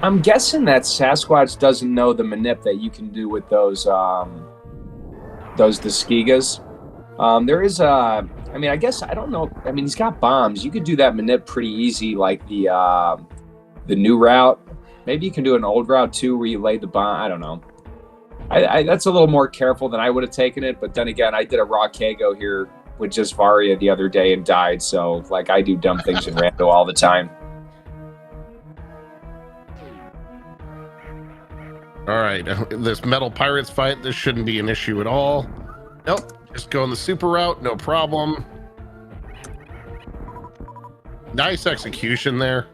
[SPEAKER 2] I'm guessing that Sasquatch doesn't know the manip that you can do with those Deskigas. There is I mean, I guess, I don't know. I mean, he's got bombs. You could do that manip pretty easy, like the new route. Maybe you can do an old route too, where you lay the bomb. I don't know. I that's a little more careful than I would have taken it. But then again, I did a raw Kago here with just Varia the other day and died. So like, I do dumb things in Rando all the time.
[SPEAKER 1] All right, this Metal Pirates fight, this shouldn't be an issue at all. Nope, just go in the super route, no problem. Nice execution there.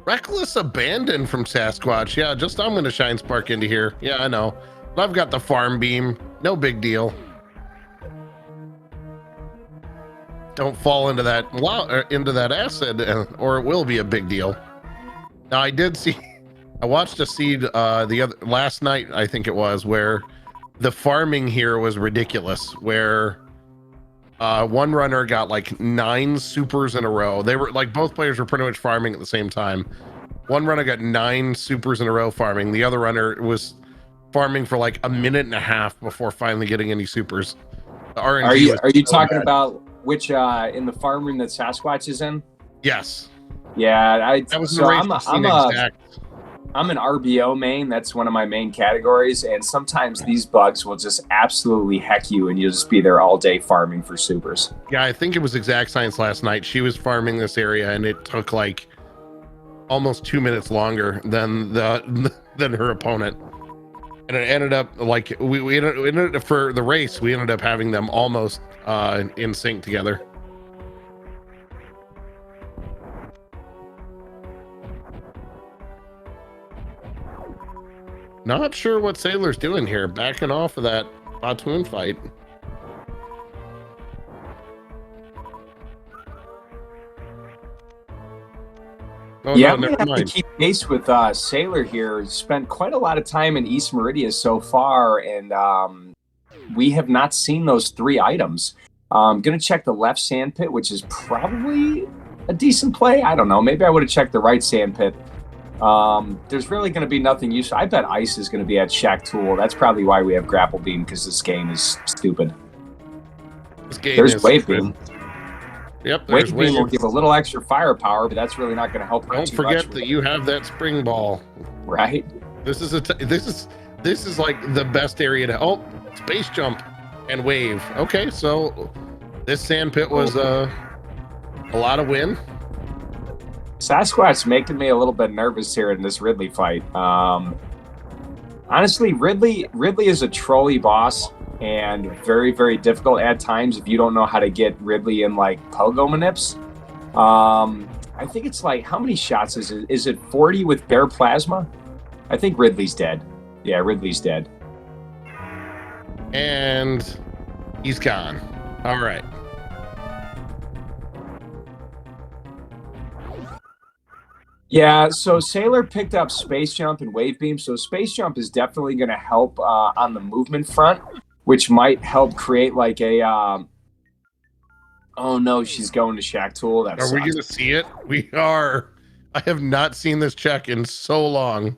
[SPEAKER 1] Reckless abandon from Sasquatch. Yeah, just I'm gonna shine spark into here. Yeah, I know. I've got the farm beam, no big deal. Don't fall into that acid, or it will be a big deal. Now I watched a seed last night, I think it was, where the farming here was ridiculous, where one runner got like 9 supers in a row. They were like, both players were pretty much farming at the same time. One runner got 9 supers in a row farming. The other runner was farming for like a minute and a half before finally getting any supers. The RNG
[SPEAKER 2] are you talking about which in the farm room that Sasquatch is in?
[SPEAKER 1] Yes.
[SPEAKER 2] Yeah,
[SPEAKER 1] that was
[SPEAKER 2] so I'm an RBO main. That's one of my main categories, and sometimes these bugs will just absolutely heck you, and you'll just be there all day farming for supers.
[SPEAKER 1] Yeah, I think it was Exact Science last night. She was farming this area, and it took like almost 2 minutes longer than her opponent. And it ended up like we ended up, for the race, we ended up having them almost in sync together. Not sure what Sailor's doing here, backing off of that Batoon fight. Oh,
[SPEAKER 2] yeah,
[SPEAKER 1] no,
[SPEAKER 2] I'm gonna have to keep pace with Sailor here. Spent quite a lot of time in East Meridia so far, and we have not seen those 3 items. I'm gonna check the left sand pit, which is probably a decent play. I don't know. Maybe I would have checked the right sand pit. There's really going to be nothing useful. I bet Ice is going to be at Shack Tool. That's probably why we have Grapple Beam, because this game is stupid. There's Wave Beam.
[SPEAKER 1] Yep,
[SPEAKER 2] Wave Beam will give a little extra firepower, but that's really not going to help.
[SPEAKER 1] Don't forget that you have that spring ball.
[SPEAKER 2] Right.
[SPEAKER 1] This is like the best area to space jump and wave. Okay, so this sand pit was a lot of win.
[SPEAKER 2] Sasquatch making me a little bit nervous here in this Ridley fight. Honestly, Ridley is a trolley boss and very, very difficult at times if you don't know how to get Ridley in like pogo manips. I think it's like, how many shots is it? Is it 40 with bare plasma? I think Ridley's dead. Yeah, Ridley's dead.
[SPEAKER 1] And he's gone. All right.
[SPEAKER 2] Yeah, so Sailor picked up Space Jump and Wave Beam. So Space Jump is definitely going to help on the movement front, which might help create like a... oh no, she's going to Shack Tool. That
[SPEAKER 1] Are we going to see it? We are. I have not seen this check in so long.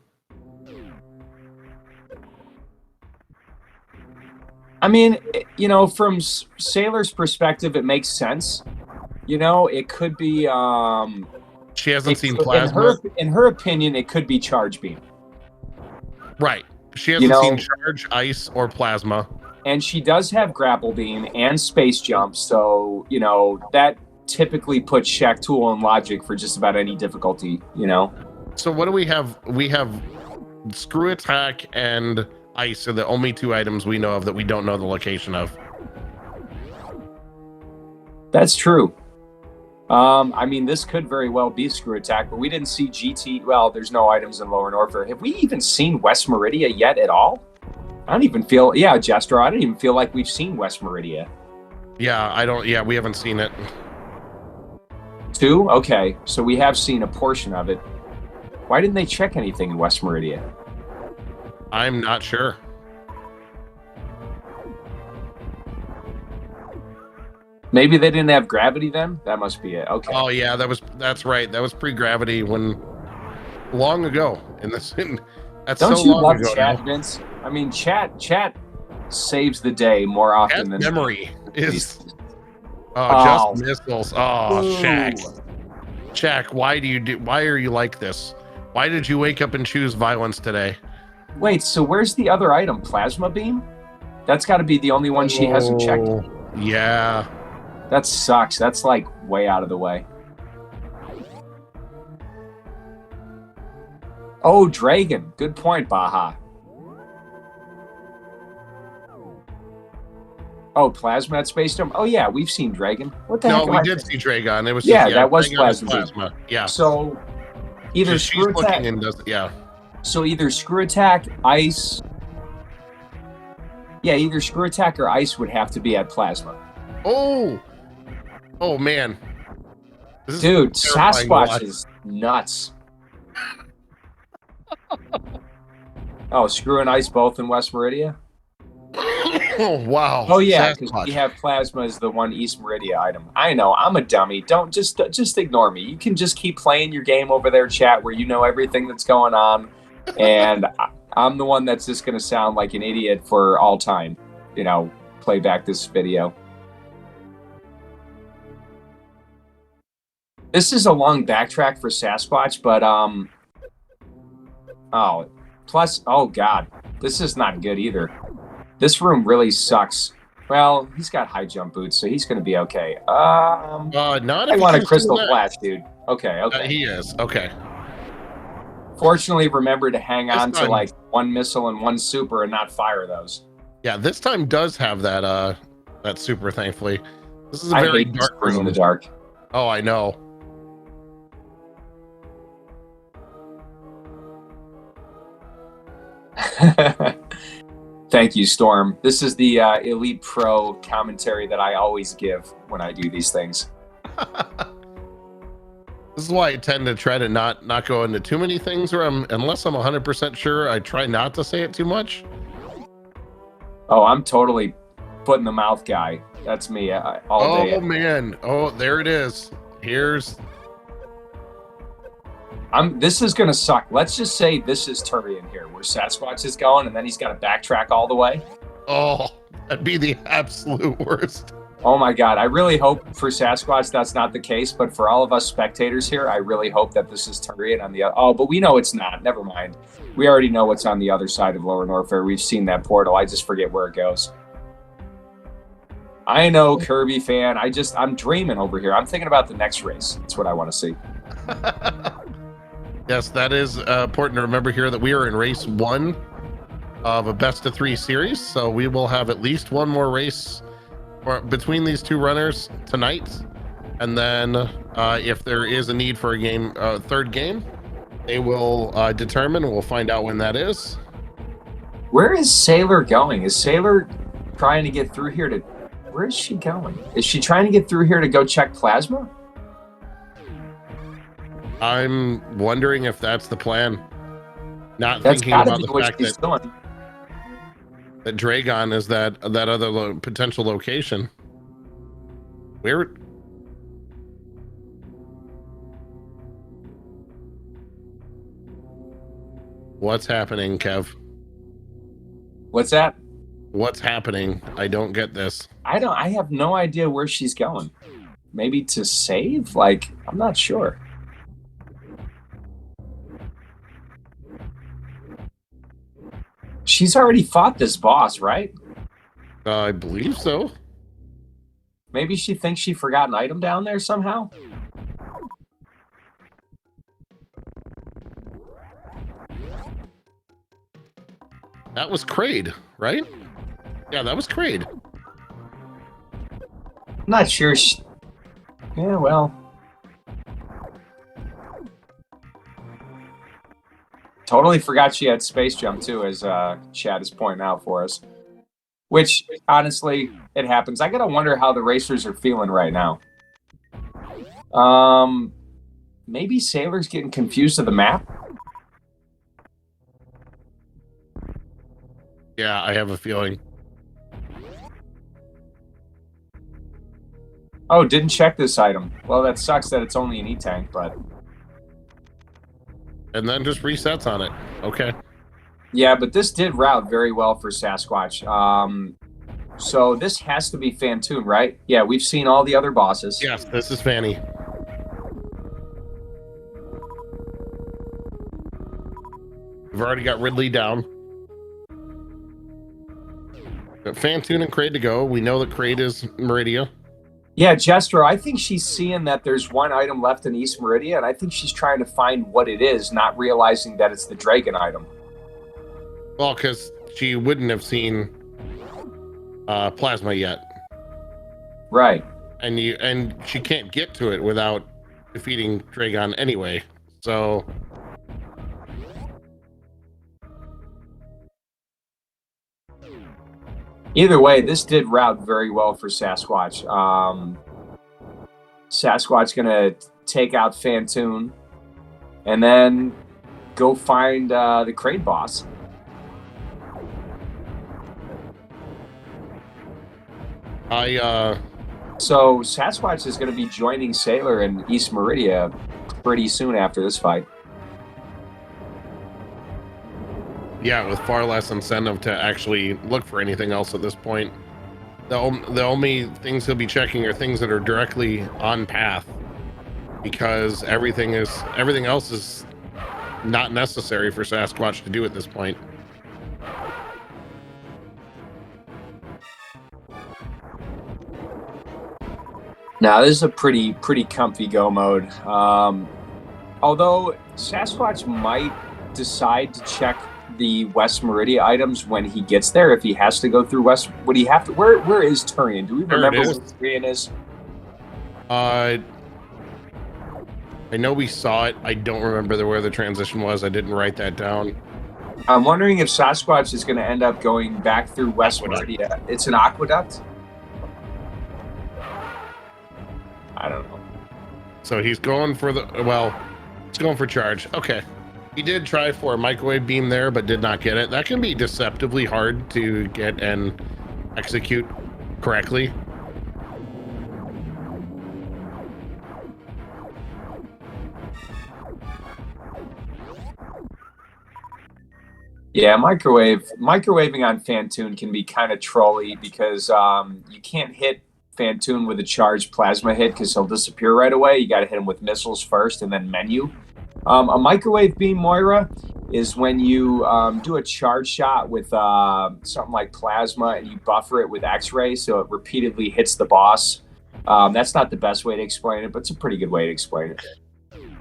[SPEAKER 2] I mean, you know, from Sailor's perspective, it makes sense. You know, it could be...
[SPEAKER 1] she hasn't seen plasma.
[SPEAKER 2] In her opinion, it could be Charge Beam.
[SPEAKER 1] Right. She hasn't seen Charge, Ice, or Plasma.
[SPEAKER 2] And she does have Grapple Beam and Space Jump, so, you know, that typically puts Shack Tool in logic for just about any difficulty, you know?
[SPEAKER 1] So what do we have? We have Screw Attack and Ice are the only 2 items we know of that we don't know the location of.
[SPEAKER 2] That's true. I mean, this could very well be Screw Attack, but we didn't see GT. Well, there's no items in Lower Norfair. Have we even seen West Meridia yet at all? I don't even feel. Yeah, Jester. I don't even feel like we've seen West Meridia.
[SPEAKER 1] Yeah, I don't. Yeah, we haven't seen it.
[SPEAKER 2] 2? Okay, so we have seen a portion of it. Why didn't they check anything in West Meridia?
[SPEAKER 1] I'm not sure.
[SPEAKER 2] Maybe they didn't have gravity then? That must be it. Okay.
[SPEAKER 1] Oh yeah, that's right. That was pre-gravity when long ago in this. That's
[SPEAKER 2] Don't
[SPEAKER 1] so
[SPEAKER 2] you
[SPEAKER 1] long
[SPEAKER 2] love
[SPEAKER 1] ago
[SPEAKER 2] chat,
[SPEAKER 1] now.
[SPEAKER 2] Vince? I mean, chat saves the day more often
[SPEAKER 1] That
[SPEAKER 2] than
[SPEAKER 1] memory is
[SPEAKER 2] Oh.
[SPEAKER 1] just missiles. Oh,
[SPEAKER 2] Ooh.
[SPEAKER 1] Shaq, why are you like this? Why did you wake up and choose violence today?
[SPEAKER 2] Wait, so where's the other item? Plasma beam? That's got to be the only one she hasn't checked.
[SPEAKER 1] Yeah.
[SPEAKER 2] That sucks. That's like way out of the way. Oh, Dragon. Good point, Baja. Oh, Plasma at Space Dome. Oh yeah, we've seen Dragon. What the heck?
[SPEAKER 1] No, we did see Dragon. It was
[SPEAKER 2] Yeah,
[SPEAKER 1] just,
[SPEAKER 2] that was
[SPEAKER 1] Dragon is
[SPEAKER 2] Plasma.
[SPEAKER 1] Yeah.
[SPEAKER 2] So either
[SPEAKER 1] she's
[SPEAKER 2] Screw Attack.
[SPEAKER 1] looking and does yeah.
[SPEAKER 2] So either Screw Attack, Ice. Yeah, either Screw Attack or Ice would have to be at Plasma.
[SPEAKER 1] Oh man. This is
[SPEAKER 2] Dude,
[SPEAKER 1] terrifying to
[SPEAKER 2] Sasquatch
[SPEAKER 1] watch.
[SPEAKER 2] is nuts. Oh, Screw and Ice both in West Meridia?
[SPEAKER 1] Oh wow.
[SPEAKER 2] Oh yeah, because
[SPEAKER 1] Sasquatch.
[SPEAKER 2] we have Plasma as the one East Meridia item. I know, I'm a dummy. Don't just ignore me. You can just keep playing your game over there, chat, where you know everything that's going on, and I'm the one that's just gonna sound like an idiot for all time. You know, play back this video. This is a long backtrack for Sasquatch, but oh god, this is not good either. This room really sucks. Well, he's got high jump boots, so he's going to be okay.
[SPEAKER 1] Not
[SPEAKER 2] I
[SPEAKER 1] if
[SPEAKER 2] want
[SPEAKER 1] you
[SPEAKER 2] a crystal
[SPEAKER 1] can see
[SPEAKER 2] flash, dude. Okay.
[SPEAKER 1] that. He is okay.
[SPEAKER 2] Fortunately, remember to hang on to
[SPEAKER 1] time-
[SPEAKER 2] like one missile and one super and not fire those.
[SPEAKER 1] Yeah, this time does have that that super. Thankfully, this is a
[SPEAKER 2] I
[SPEAKER 1] very
[SPEAKER 2] hate
[SPEAKER 1] dark
[SPEAKER 2] this in
[SPEAKER 1] room.
[SPEAKER 2] the dark.
[SPEAKER 1] Oh, I know.
[SPEAKER 2] Thank you, Storm. This is the Elite Pro commentary that I always give when I do these things.
[SPEAKER 1] This is why I tend to try to not go into too many things where unless I'm 100% sure, I try not to say it too much.
[SPEAKER 2] Oh, I'm totally foot in the mouth guy. That's me all day.
[SPEAKER 1] Oh man. Oh, there it is.
[SPEAKER 2] This is gonna suck. Let's just say this is Turian here, where Sasquatch is going, and then he's got to backtrack all the way.
[SPEAKER 1] Oh, that'd be the absolute worst.
[SPEAKER 2] Oh my god, I really hope for Sasquatch that's not the case, but for all of us spectators here, I really hope that this is Turian on the other. Oh, but we know it's not. Never mind. We already know what's on the other side of Lower Norfair. We've seen that portal. I just forget where it goes. I know, Kirby fan. I'm dreaming over here. I'm thinking about the next race. That's what I want to see.
[SPEAKER 1] Yes, that is important to remember here that we are in race 1 of a best of 3 series. So we will have at least one more race between these two runners tonight. And then if there is a need for a third game, they will determine. We'll find out when that is.
[SPEAKER 2] Where is Sailor going? Is Sailor trying to get through here to... Where is she going? Is she trying to get through here to go check Plasma?
[SPEAKER 1] I'm wondering if that's the plan. Not
[SPEAKER 2] That's
[SPEAKER 1] thinking
[SPEAKER 2] gotta
[SPEAKER 1] about
[SPEAKER 2] be
[SPEAKER 1] the
[SPEAKER 2] what
[SPEAKER 1] fact
[SPEAKER 2] she's
[SPEAKER 1] that,
[SPEAKER 2] doing.
[SPEAKER 1] that Dragon is that other potential location. Where? What's happening, Kev?
[SPEAKER 2] What's that?
[SPEAKER 1] What's happening? I don't get this.
[SPEAKER 2] I have no idea where she's going. Maybe to save? Like, I'm not sure. She's already fought this boss, right?
[SPEAKER 1] I believe so.
[SPEAKER 2] Maybe she thinks she forgot an item down there somehow?
[SPEAKER 1] That was Kraid, right? Yeah, that was Kraid.
[SPEAKER 2] I'm not sure. Yeah, well, Totally forgot she had space jump too, as Chad is pointing out for us. Which, honestly, it happens. I gotta wonder how the racers are feeling right now. Maybe Sailor's getting confused to the map.
[SPEAKER 1] Yeah, I have a feeling.
[SPEAKER 2] Oh, didn't check this item. Well, that sucks that it's only an E-tank, but...
[SPEAKER 1] And then just resets on it. Okay.
[SPEAKER 2] Yeah, but this did route very well for Sasquatch. So this has to be Fantoon, right? Yeah, we've seen all the other bosses.
[SPEAKER 1] Yes, this is Fanny. We've already got Ridley down. Got Fantoon and Kraid to go. We know that Kraid is Meridia.
[SPEAKER 2] Yeah, Jester, I think she's seeing that there's one item left in East Meridia, and I think she's trying to find what it is, not realizing that it's the Dragon item.
[SPEAKER 1] Well, because she wouldn't have seen Plasma yet.
[SPEAKER 2] Right.
[SPEAKER 1] And she can't get to it without defeating Dragon anyway. So...
[SPEAKER 2] Either way, this did route very well for Sasquatch. Sasquatch gonna take out Fantoon and then go find the Kraid boss. So Sasquatch is gonna be joining Sailor in East Meridia pretty soon after this fight.
[SPEAKER 1] Yeah, with far less incentive to actually look for anything else at this point. The only things he'll be checking are things that are directly on path, because everything else is not necessary for Sasquatch to do at this point.
[SPEAKER 2] Now this is a pretty comfy go mode. Although Sasquatch might decide to check the West Meridia items when he gets there, if he has to go through West. Would he have to? Where is Turian? Do we remember where Turian is?
[SPEAKER 1] I know we saw it. I don't remember where the transition was. I didn't write that down.
[SPEAKER 2] I'm wondering if Sasquatch is going to end up going back through West Meridia. It's an aqueduct? I don't know.
[SPEAKER 1] So he's going for he's going for charge. Okay. He did try for a microwave beam there, but did not get it. That can be deceptively hard to get and execute correctly.
[SPEAKER 2] Yeah, microwaving on Fantoon can be kind of trolly because you can't hit Fantoon with a charged plasma hit because he'll disappear right away. You got to hit him with missiles first and then menu. A microwave beam, Moira, is when you do a charge shot with something like plasma and you buffer it with X-ray so it repeatedly hits the boss. That's not the best way to explain it, but it's a pretty good way to explain it.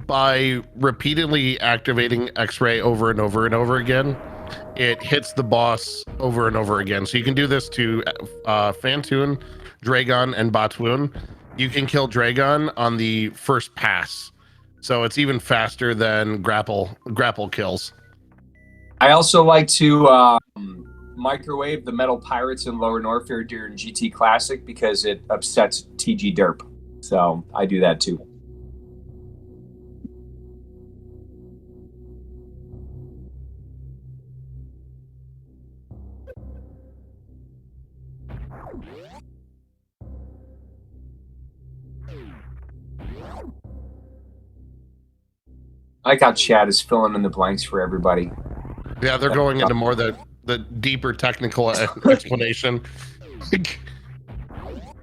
[SPEAKER 1] By repeatedly activating X-ray over and over and over again, it hits the boss over and over again. So you can do this to Fantoon, Dragon, and Batwoon. You can kill Dragon on the first pass. So it's even faster than grapple kills.
[SPEAKER 2] I also like to microwave the metal pirates in Lower Norfair during GT Classic because it upsets TG Derp. So I do that too. I like how Chad is filling in the blanks for everybody.
[SPEAKER 1] Yeah, they're going into more the deeper technical explanation.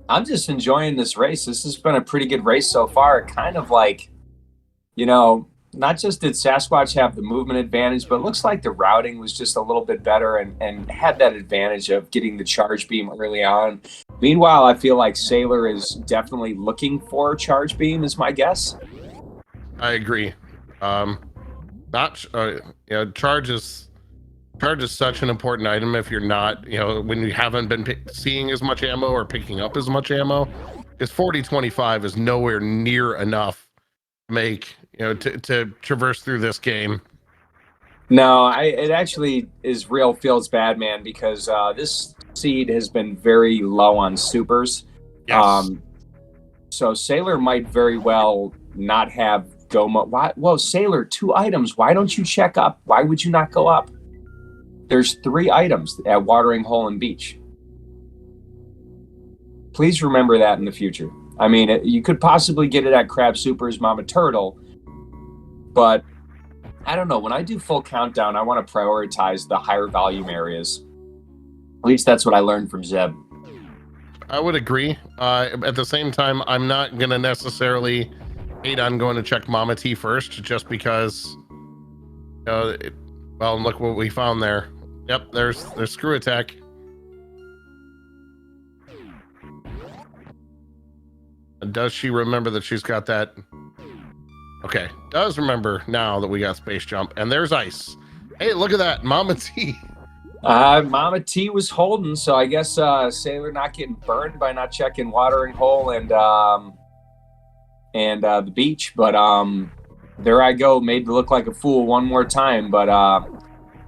[SPEAKER 2] I'm just enjoying this race. This has been a pretty good race so far. Kind of like, not just did Sasquatch have the movement advantage, but it looks like the routing was just a little bit better and had that advantage of getting the charge beam early on. Meanwhile, I feel like Sailor is definitely looking for charge beam, is my guess.
[SPEAKER 1] I agree. Charge is such an important item if you're not, when you haven't been seeing as much ammo or picking up as much ammo, because 40-25 is nowhere near enough to make, to traverse through this game.
[SPEAKER 2] No, it actually is real feels bad, man, because this seed has been very low on supers.
[SPEAKER 1] Yes.
[SPEAKER 2] Um, so Sailor might very well not have go mode. Why? Well, Sailor, 2 items. Why don't you check up? Why would you not go up? There's 3 items at Watering Hole and Beach. Please remember that in the future. I mean, you could possibly get it at Crab Super's Mama Turtle, but I don't know. When I do full countdown, I want to prioritize the higher volume areas. At least that's what I learned from Zeb.
[SPEAKER 1] I would agree. At the same time, I'm not gonna necessarily hate on going to check Mama T first, just because. Well, look what we found there. Yep, there's screw attack. Does she remember that she's got that? Okay, does remember now that we got space jump, and there's ice. Hey, look at that, Mama T.
[SPEAKER 2] Mama T was holding, so I guess Sailor not getting burned by not checking Watering Hole and the beach. But there I go, made to look like a fool one more time. But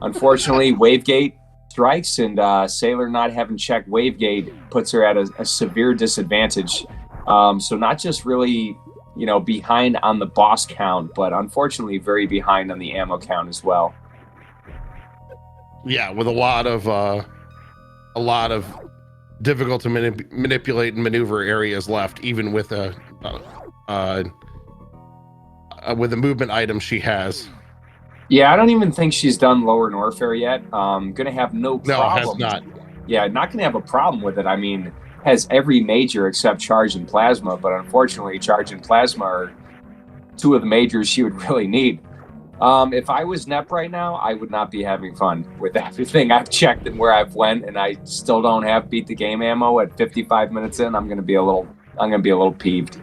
[SPEAKER 2] unfortunately, Wavegate strikes, and Sailor not having checked Wavegate puts her at a severe disadvantage. So not just really, behind on the boss count, but unfortunately very behind on the ammo count as well.
[SPEAKER 1] Yeah, with a lot of difficult to manipulate and maneuver areas left, even with the movement items she has.
[SPEAKER 2] Yeah, I don't even think she's done Lower Norfair yet. Gonna have no problem.
[SPEAKER 1] No, has not.
[SPEAKER 2] Yeah, not gonna have a problem with it. I mean, has every major except Charge and Plasma, but unfortunately, Charge and Plasma are 2 of the majors she would really need. If I was Nep right now, I would not be having fun with everything I've checked and where I've went, and I still don't have beat the game ammo at 55 minutes in. I'm gonna be a little peeved.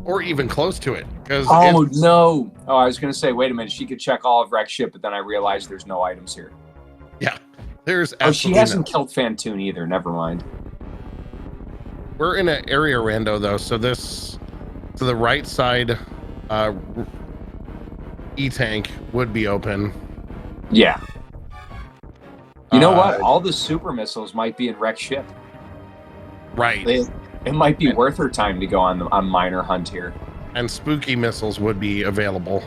[SPEAKER 1] Or even close to it.
[SPEAKER 2] Oh no! Oh, I was gonna say, wait a minute. She could check all of Rex ship, but then I realized there's no items here.
[SPEAKER 1] Yeah, there's.
[SPEAKER 2] Oh, she hasn't killed Fantoon either. Never mind.
[SPEAKER 1] We're in an area rando though, so this to the right side E-tank would be open.
[SPEAKER 2] Yeah. You know what? All the super missiles might be in Rex ship.
[SPEAKER 1] Right.
[SPEAKER 2] It might be worth her time to go on minor hunt here.
[SPEAKER 1] And spooky missiles would be available.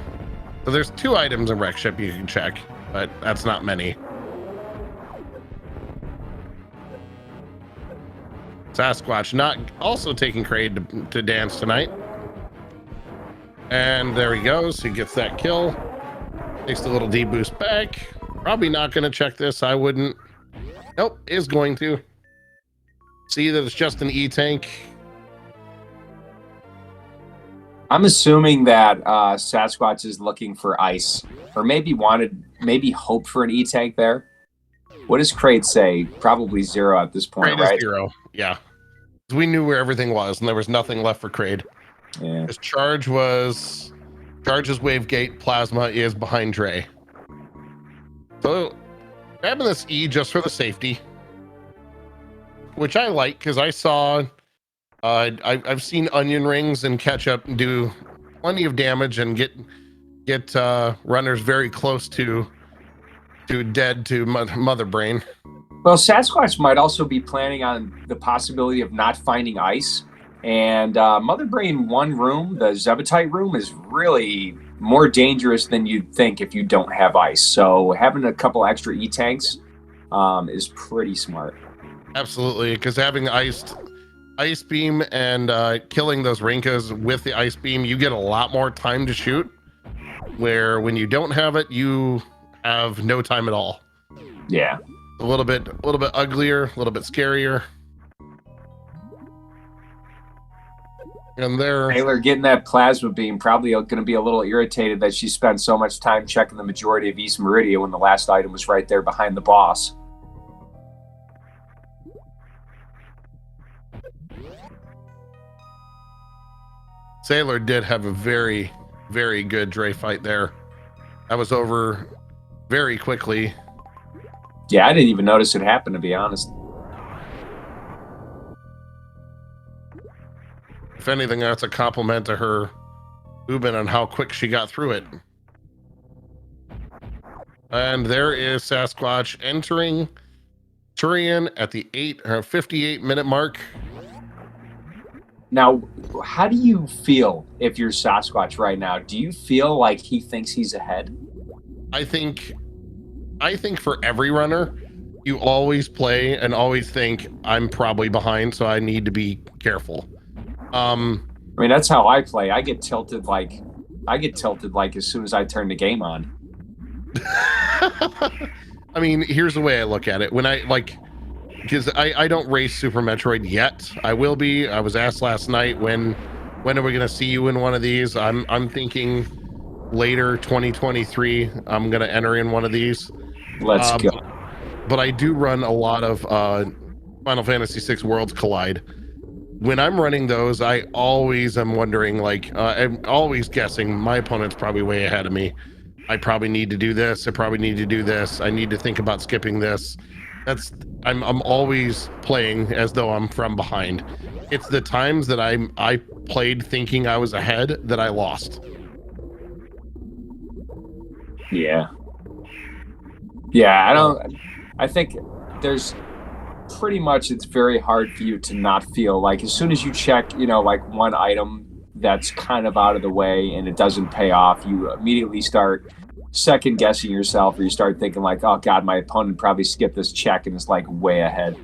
[SPEAKER 1] So there's 2 items in Rex ship you can check, but that's not many. Sasquatch not also taking Kraid to dance tonight. And there he goes. He gets that kill. Takes the little D-boost back. Probably not going to check this. I wouldn't. Nope, is going to. See that it's just an E-tank.
[SPEAKER 2] I'm assuming that Sasquatch is looking for ice, or maybe hoped for an E-tank there. What does Kraid say? Probably 0 at this point,
[SPEAKER 1] Kraid
[SPEAKER 2] right?
[SPEAKER 1] Is 0, yeah. We knew where everything was, and there was nothing left for Kraid.
[SPEAKER 2] Yeah.
[SPEAKER 1] His charge is Wavegate, Plasma is behind Dre. So grabbing this E just for the safety, which I like, because I saw I've seen onion rings and ketchup do plenty of damage and get runners very close to dead to mother brain.
[SPEAKER 2] Well, Sasquatch might also be planning on the possibility of not finding ice. And Mother Brain 1 room, the Zebetite room, is really more dangerous than you'd think if you don't have ice. So having a couple extra E-tanks is pretty smart.
[SPEAKER 1] Absolutely, because having ice beam and killing those Rinkas with the ice beam, you get a lot more time to shoot. Where when you don't have it, you have no time at all.
[SPEAKER 2] Yeah.
[SPEAKER 1] A little bit uglier, a little bit scarier. And there,
[SPEAKER 2] Taylor getting that plasma beam, probably going to be a little irritated that she spent so much time checking the majority of East Meridia when the last item was right there behind the boss.
[SPEAKER 1] Sailor did have a very, very good Dre fight there. That was over very quickly.
[SPEAKER 2] Yeah, I didn't even notice it happen, to be honest.
[SPEAKER 1] If anything, that's a compliment to her movement on how quick she got through it. And there is Sasquatch entering Turian at the 58-minute mark.
[SPEAKER 2] Now, how do you feel if you're Sasquatch right now? Do you feel like he thinks he's ahead?
[SPEAKER 1] I think for every runner, you always play and always think I'm probably behind, so I need to be careful.
[SPEAKER 2] I mean, that's how I play. I get tilted like as soon as I turn the game on.
[SPEAKER 1] I mean, here's the way I look at it. When because I don't race Super Metroid yet. I will be. I was asked last night when are we gonna see you in one of these? I'm thinking later 2023. I'm gonna enter in one of these.
[SPEAKER 2] Let's go.
[SPEAKER 1] But I do run a lot of Final Fantasy VI Worlds Collide. When I'm running those, I always am wondering, I'm always guessing my opponent's probably way ahead of me. I probably need to do this. I probably need to do this. I need to think about skipping this. I'm always playing as though I'm from behind. It's the times that I played thinking I was ahead that I lost.
[SPEAKER 2] Yeah. I think there's pretty much, it's very hard for you to not feel like as soon as you check, like one item that's kind of out of the way and it doesn't pay off, you immediately start second guessing yourself, or you start thinking like, oh God, my opponent probably skipped this check and is like way ahead.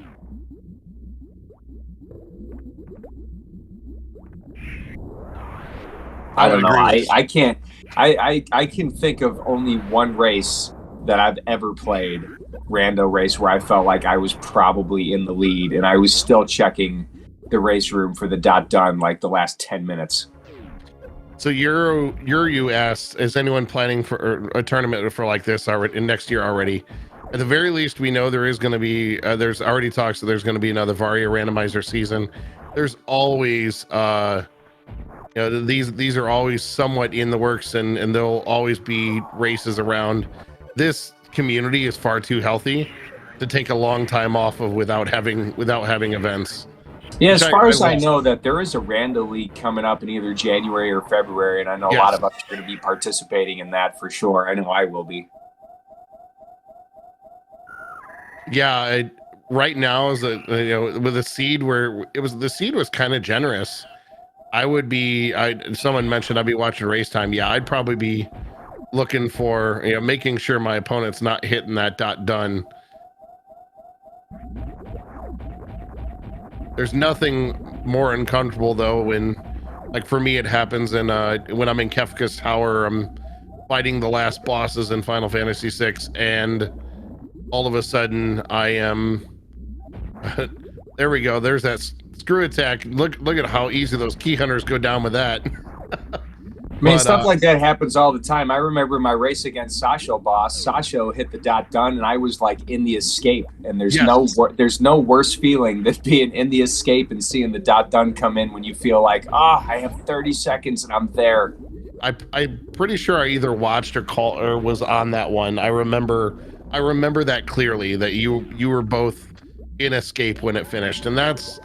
[SPEAKER 2] I don't know. I can't. I can think of only one race that I've ever played, rando race, where I felt like I was probably in the lead and I was still checking the race room for the done like the last 10 minutes.
[SPEAKER 1] So you asked, is anyone planning for a tournament for like this already in next year already? At the very least, we know there is going to be, there's already talks that there's going to be another Varia randomizer season. There's always, these are always somewhat in the works, and there'll always be races around. This community is far too healthy to take a long time off of without having events.
[SPEAKER 2] Yeah, as far as I know, that there is a Rando League coming up in either January or February, and I know a lot of us are going to be participating in that for sure. I know I will be.
[SPEAKER 1] Yeah, right now is with a seed where the seed was kind of generous. Someone mentioned I'd be watching race time. Yeah, I'd probably be looking for, making sure my opponent's not hitting that done. There's nothing more uncomfortable though when, like for me, it happens when I'm in Kefka's Tower, I'm fighting the last bosses in Final Fantasy VI, and all of a sudden I am. There we go. There's that screw attack. Look at how easy those key hunters go down with that.
[SPEAKER 2] I mean, stuff like that happens all the time. I remember my race against Sasho boss. Sasho hit the done, and I was like in the escape. And there's no worse feeling than being in the escape and seeing the done come in when you feel like, I have 30 seconds and I'm there.
[SPEAKER 1] I'm pretty sure I either watched or was on that one. I remember that clearly, that you were both in escape when it finished, and that's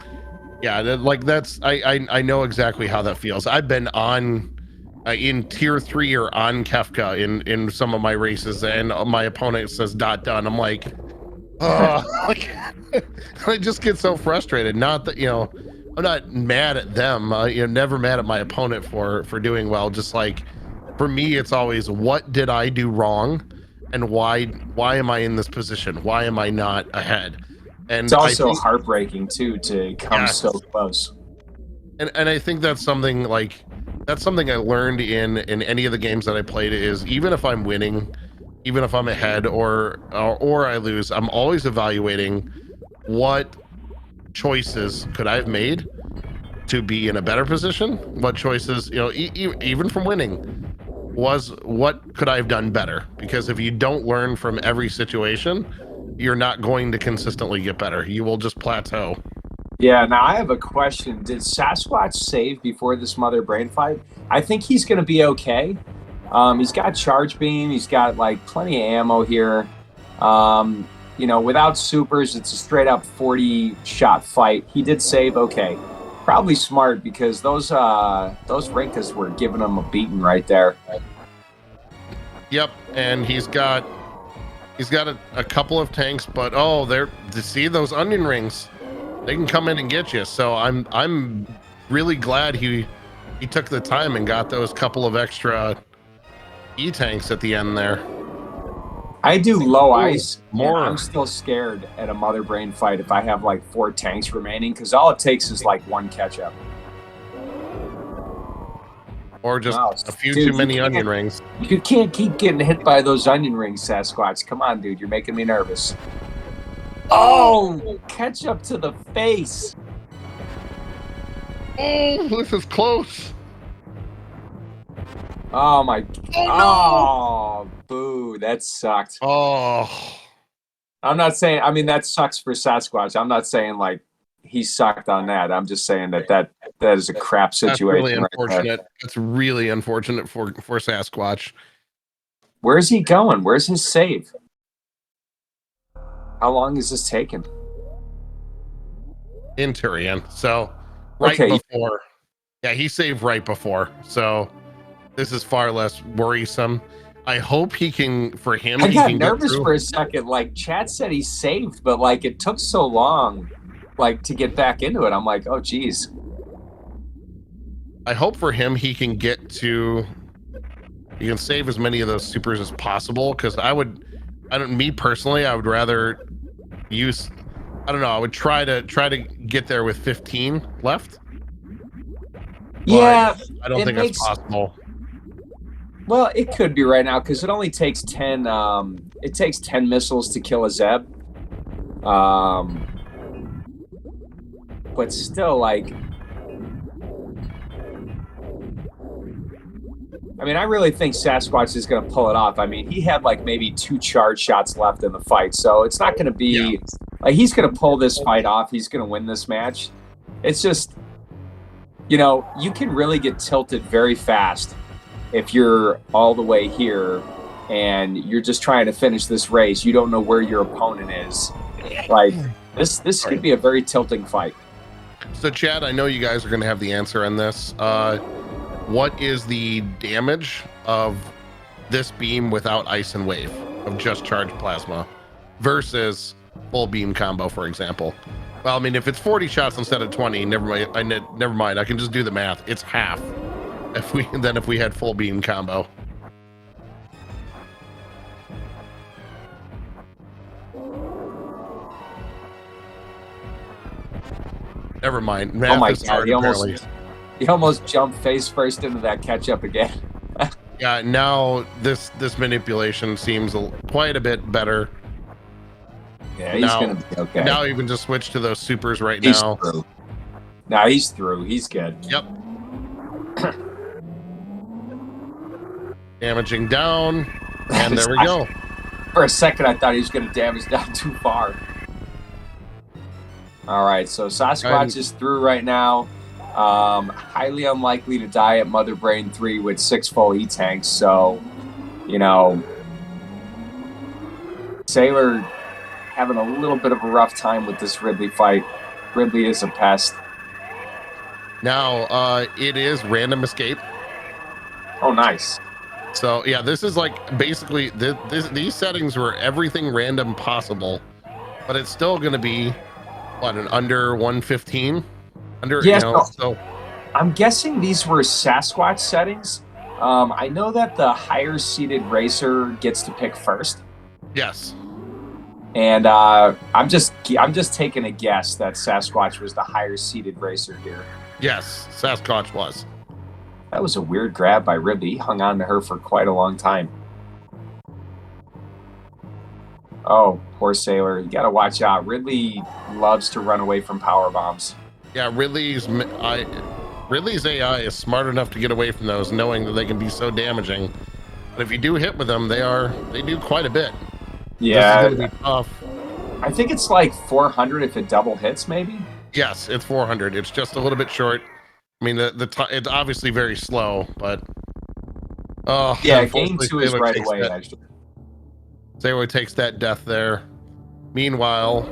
[SPEAKER 1] I know exactly how that feels. I've been on. In tier 3 or on Kefka in some of my races, and my opponent says done. I'm like, I just get so frustrated. Not that, I'm not mad at them. Never mad at my opponent for doing well. Just like, for me, it's always, what did I do wrong? And why am I in this position? Why am I not ahead? And
[SPEAKER 2] it's also heartbreaking too, to come so close.
[SPEAKER 1] And I think that's something I learned in any of the games that I played, is even if I'm winning, even if I'm ahead or I lose, I'm always evaluating what choices could I have made to be in a better position? What choices, even from winning, what could I have done better? Because if you don't learn from every situation, you're not going to consistently get better. You will just plateau.
[SPEAKER 2] Yeah, now I have a question. Did Sasquatch save before this mother brain fight? I think he's going to be okay. He's got charge beam. He's got like plenty of ammo here. Without supers, it's a straight up 40 shot fight. He did save okay. Probably smart, because those Rinkas were giving him a beating right there.
[SPEAKER 1] Yep, and he's got He's got a couple of tanks, but oh, they're to see those onion rings. They can come in and get you. So I'm really glad he took the time and got those couple of extra E-tanks at the end there.
[SPEAKER 2] I do low ice,
[SPEAKER 1] more.
[SPEAKER 2] and I'm still scared at a Mother Brain fight if I have like 4 tanks remaining, because all it takes is like 1 catch up.
[SPEAKER 1] Or just a few too many onion rings.
[SPEAKER 2] You can't keep getting hit by those onion rings, Sasquatch. Come on, dude. You're making me nervous. Oh, catch up to the face.
[SPEAKER 1] Oh, this is close.
[SPEAKER 2] Oh, my.
[SPEAKER 1] Oh, no.
[SPEAKER 2] Oh, boo. That sucked.
[SPEAKER 1] Oh.
[SPEAKER 2] I'm not saying, I mean, that sucks for Sasquatch. I'm not saying like he sucked on that. I'm just saying that is a crap situation.
[SPEAKER 1] That's really unfortunate. That's really unfortunate for Sasquatch.
[SPEAKER 2] Where's he going? Where's his save? How long is this taking?
[SPEAKER 1] In Turian. So before. Yeah, he saved right before. So this is far less worrisome. I hope he can, for him.
[SPEAKER 2] I got nervous for a second. Like, chat said he saved, but like it took so long, like, to get back into it. I'm like, oh geez.
[SPEAKER 1] I hope for him he can get to. He can save as many of those supers as possible, because me personally, I would rather use. I don't know. I would try to get there with 15 left.
[SPEAKER 2] Yeah,
[SPEAKER 1] I don't think that's possible.
[SPEAKER 2] Well, it could be right now, because it only takes 10. It takes 10 missiles to kill a Zeb. But still, like, I mean, I really think Sasquatch is going to pull it off. I mean, he had like maybe 2 charge shots left in the fight, so it's not going to be like he's going to pull this fight off. He's going to win this match. It's just, you know, you can really get tilted very fast if you're all the way here and you're just trying to finish this race. You don't know where your opponent is. Like, this could be a very tilting fight.
[SPEAKER 1] So, Chad, I know you guys are going to have the answer on this. What is the damage of this beam without ice and wave of just charged plasma versus full beam combo, for example? Well, I mean, if it's 40 shots instead of 20, never mind. I can just do the math. It's half if we had full beam combo. Never mind. Math
[SPEAKER 2] oh my
[SPEAKER 1] is
[SPEAKER 2] God,
[SPEAKER 1] hard,
[SPEAKER 2] he almost jumped face first into that catch up again.
[SPEAKER 1] Yeah, now this manipulation seems quite a bit better.
[SPEAKER 2] Yeah, he's gonna be okay.
[SPEAKER 1] Now you can just switch to those supers right now.
[SPEAKER 2] Through. Now he's through. He's good.
[SPEAKER 1] Yep. Damaging down, and there we go.
[SPEAKER 2] For a second, I thought he was going to damage down too far. All right, so Sasquatch is through right now. Highly unlikely to die at Mother Brain 3 with 6 full E-tanks. So, you know, Sailor having a little bit of a rough time with this Ridley fight. Ridley is a pest.
[SPEAKER 1] Now, it is random escape.
[SPEAKER 2] Oh, nice.
[SPEAKER 1] So, yeah, this is like basically these settings were everything random possible, but it's still going to be, what, an under 115? So
[SPEAKER 2] I'm guessing these were Sasquatch settings. I know that the higher seated racer gets to pick first.
[SPEAKER 1] Yes.
[SPEAKER 2] And I'm just taking a guess that Sasquatch was the higher seated racer here.
[SPEAKER 1] Yes, Sasquatch was.
[SPEAKER 2] That was a weird grab by Ridley. He hung on to her for quite a long time. Oh, poor Sailor. You got to watch out. Ridley loves to run away from power bombs.
[SPEAKER 1] Yeah, Ridley's AI is smart enough to get away from those, knowing that they can be so damaging. But if you do hit with them, they do quite a bit.
[SPEAKER 2] Yeah.
[SPEAKER 1] This is gonna be tough.
[SPEAKER 2] I think it's like 400 if it double hits, maybe?
[SPEAKER 1] Yes, it's 400. It's just a little bit short. I mean, it's obviously very slow, but
[SPEAKER 2] yeah, game 2 is right away. Actually,
[SPEAKER 1] Sailor takes that death there. Meanwhile,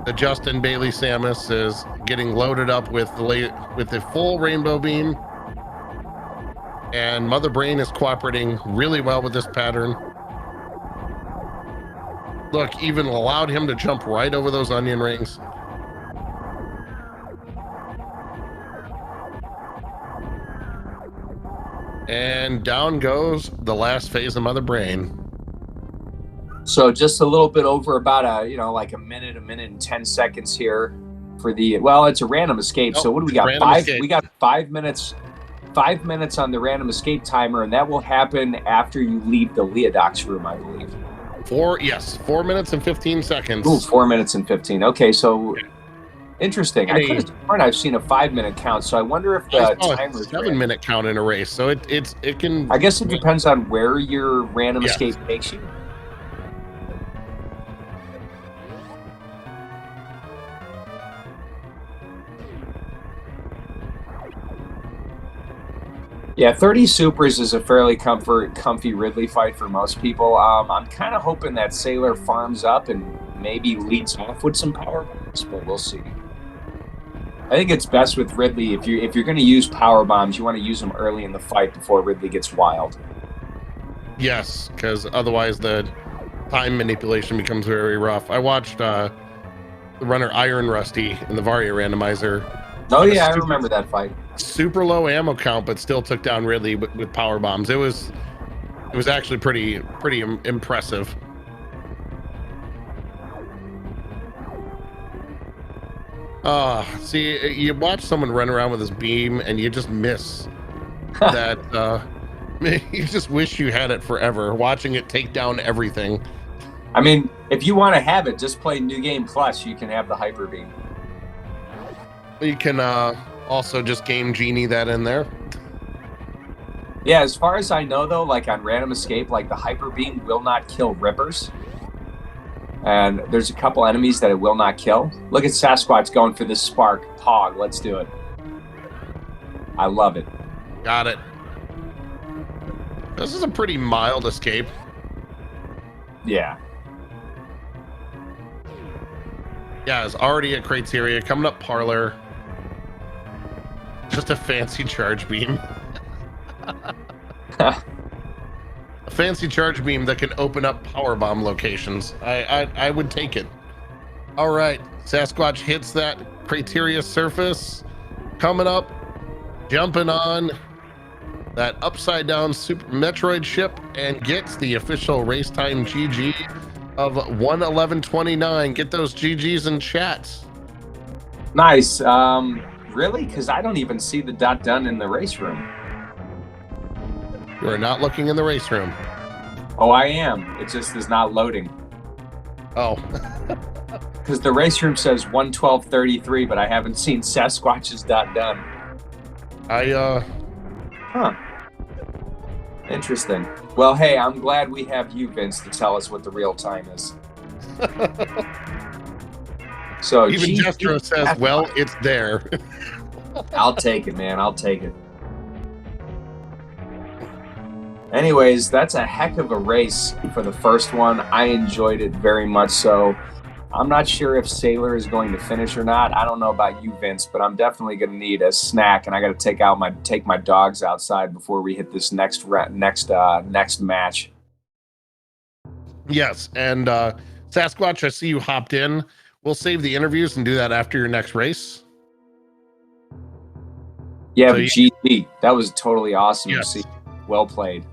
[SPEAKER 1] the Justin Bailey Samus is getting loaded up with the full rainbow beam, and Mother Brain is cooperating really well with this pattern. Look, even allowed him to jump right over those onion rings. And down goes the last phase of Mother Brain.
[SPEAKER 2] So just a little bit over about like a minute and 10 seconds here for it's a random escape. So what do we got? We got 5 minutes. 5 minutes on the random escape timer, and that will happen after you leave the Leodox room, I believe.
[SPEAKER 1] 4 minutes and 15 seconds.
[SPEAKER 2] Ooh, 4 minutes and 15. Okay, so interesting. I could have sworn I've seen a 5-minute count, so I wonder if the timer
[SPEAKER 1] 7-minute count in a race. So it can.
[SPEAKER 2] I guess it depends on where your random escape takes you. Yeah, 30 supers is a fairly comfy Ridley fight for most people. I'm kind of hoping that Sailor farms up and maybe leads off with some power bombs, but we'll see. I think it's best with Ridley, if you're going to use power bombs, you want to use them early in the fight before Ridley gets wild.
[SPEAKER 1] Yes, because otherwise the time manipulation becomes very rough. I watched the runner Iron Rusty in the Varia randomizer.
[SPEAKER 2] Oh yeah, I remember that fight.
[SPEAKER 1] Super low ammo count, but still took down Ridley with power bombs. It was actually pretty impressive. See, you watch someone run around with his beam and you just miss that. You just wish you had it forever, watching it take down everything.
[SPEAKER 2] I mean, if you want to have it, just play New Game Plus. You can have the hyper beam.
[SPEAKER 1] You can also just game genie that in there.
[SPEAKER 2] Yeah, as far as I know, though, like on Random Escape, like the hyper beam will not kill rippers. And there's a couple enemies that it will not kill. Look at Sasquatch going for this spark. Pog, let's do it. I love it.
[SPEAKER 1] Got it. This is a pretty mild escape.
[SPEAKER 2] Yeah.
[SPEAKER 1] Yeah, it's already a criteria. Coming up Parlor. Just a fancy charge beam. A fancy charge beam that can open up power bomb locations. I would take it. All right, Sasquatch hits that criteria surface. Coming up, jumping on that upside down Super Metroid ship and gets the official race time GG of 1:11:29. Get those GGs in chat.
[SPEAKER 2] Nice. Really? Because I don't even see the dot done in the race room.
[SPEAKER 1] You are not looking in the race room.
[SPEAKER 2] Oh, I am. It just is not loading.
[SPEAKER 1] Oh.
[SPEAKER 2] Because the race room says 1:12:33, but I haven't seen Sasquatch's dot done. Huh. Interesting. Well, hey, I'm glad we have you, Vince, to tell us what the real time is. So
[SPEAKER 1] even Jestro says, well, it's there.
[SPEAKER 2] I'll take it, man. I'll take it. Anyways, that's a heck of a race for the first one. I enjoyed it very much so. I'm not sure if Sailor is going to finish or not. I don't know about you, Vince, but I'm definitely going to need a snack, and I got to take my dogs outside before we hit this next match.
[SPEAKER 1] Yes, and Sasquatch, I see you hopped in. We'll save the interviews and do that after your next race.
[SPEAKER 2] Yeah, so but GG, that was totally awesome.
[SPEAKER 1] Yes.
[SPEAKER 2] To see. Well played.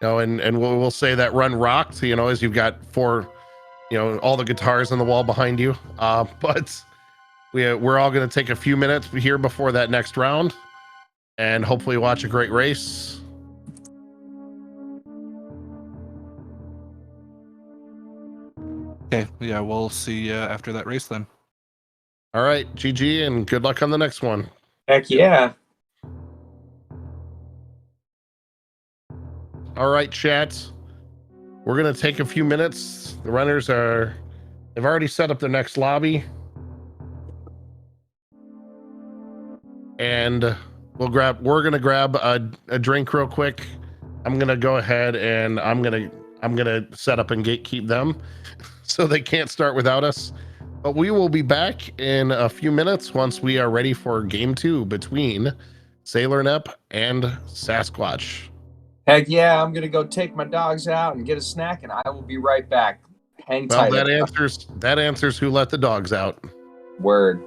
[SPEAKER 1] No, and we'll say that run rocked. You know, as you've got all the guitars on the wall behind you. But we're all going to take a few minutes here before that next round, and hopefully watch a great race.
[SPEAKER 3] Okay, yeah, we'll see you after that race then.
[SPEAKER 1] All right, GG, and good luck on the next one.
[SPEAKER 2] Heck yeah.
[SPEAKER 1] All right, chat. We're going to take a few minutes. The runners they've already set up their next lobby. And we're going to grab a drink real quick. I'm going to go ahead and I'm going to set up and gatekeep them so they can't start without us. But we will be back in a few minutes once we are ready for game 2 between Sailor Nep and Sasquatch.
[SPEAKER 2] Heck yeah, I'm going to go take my dogs out and get a snack, and I will be right back. Hang
[SPEAKER 1] Well,
[SPEAKER 2] tight.
[SPEAKER 1] that answers who let the dogs out.
[SPEAKER 2] Word.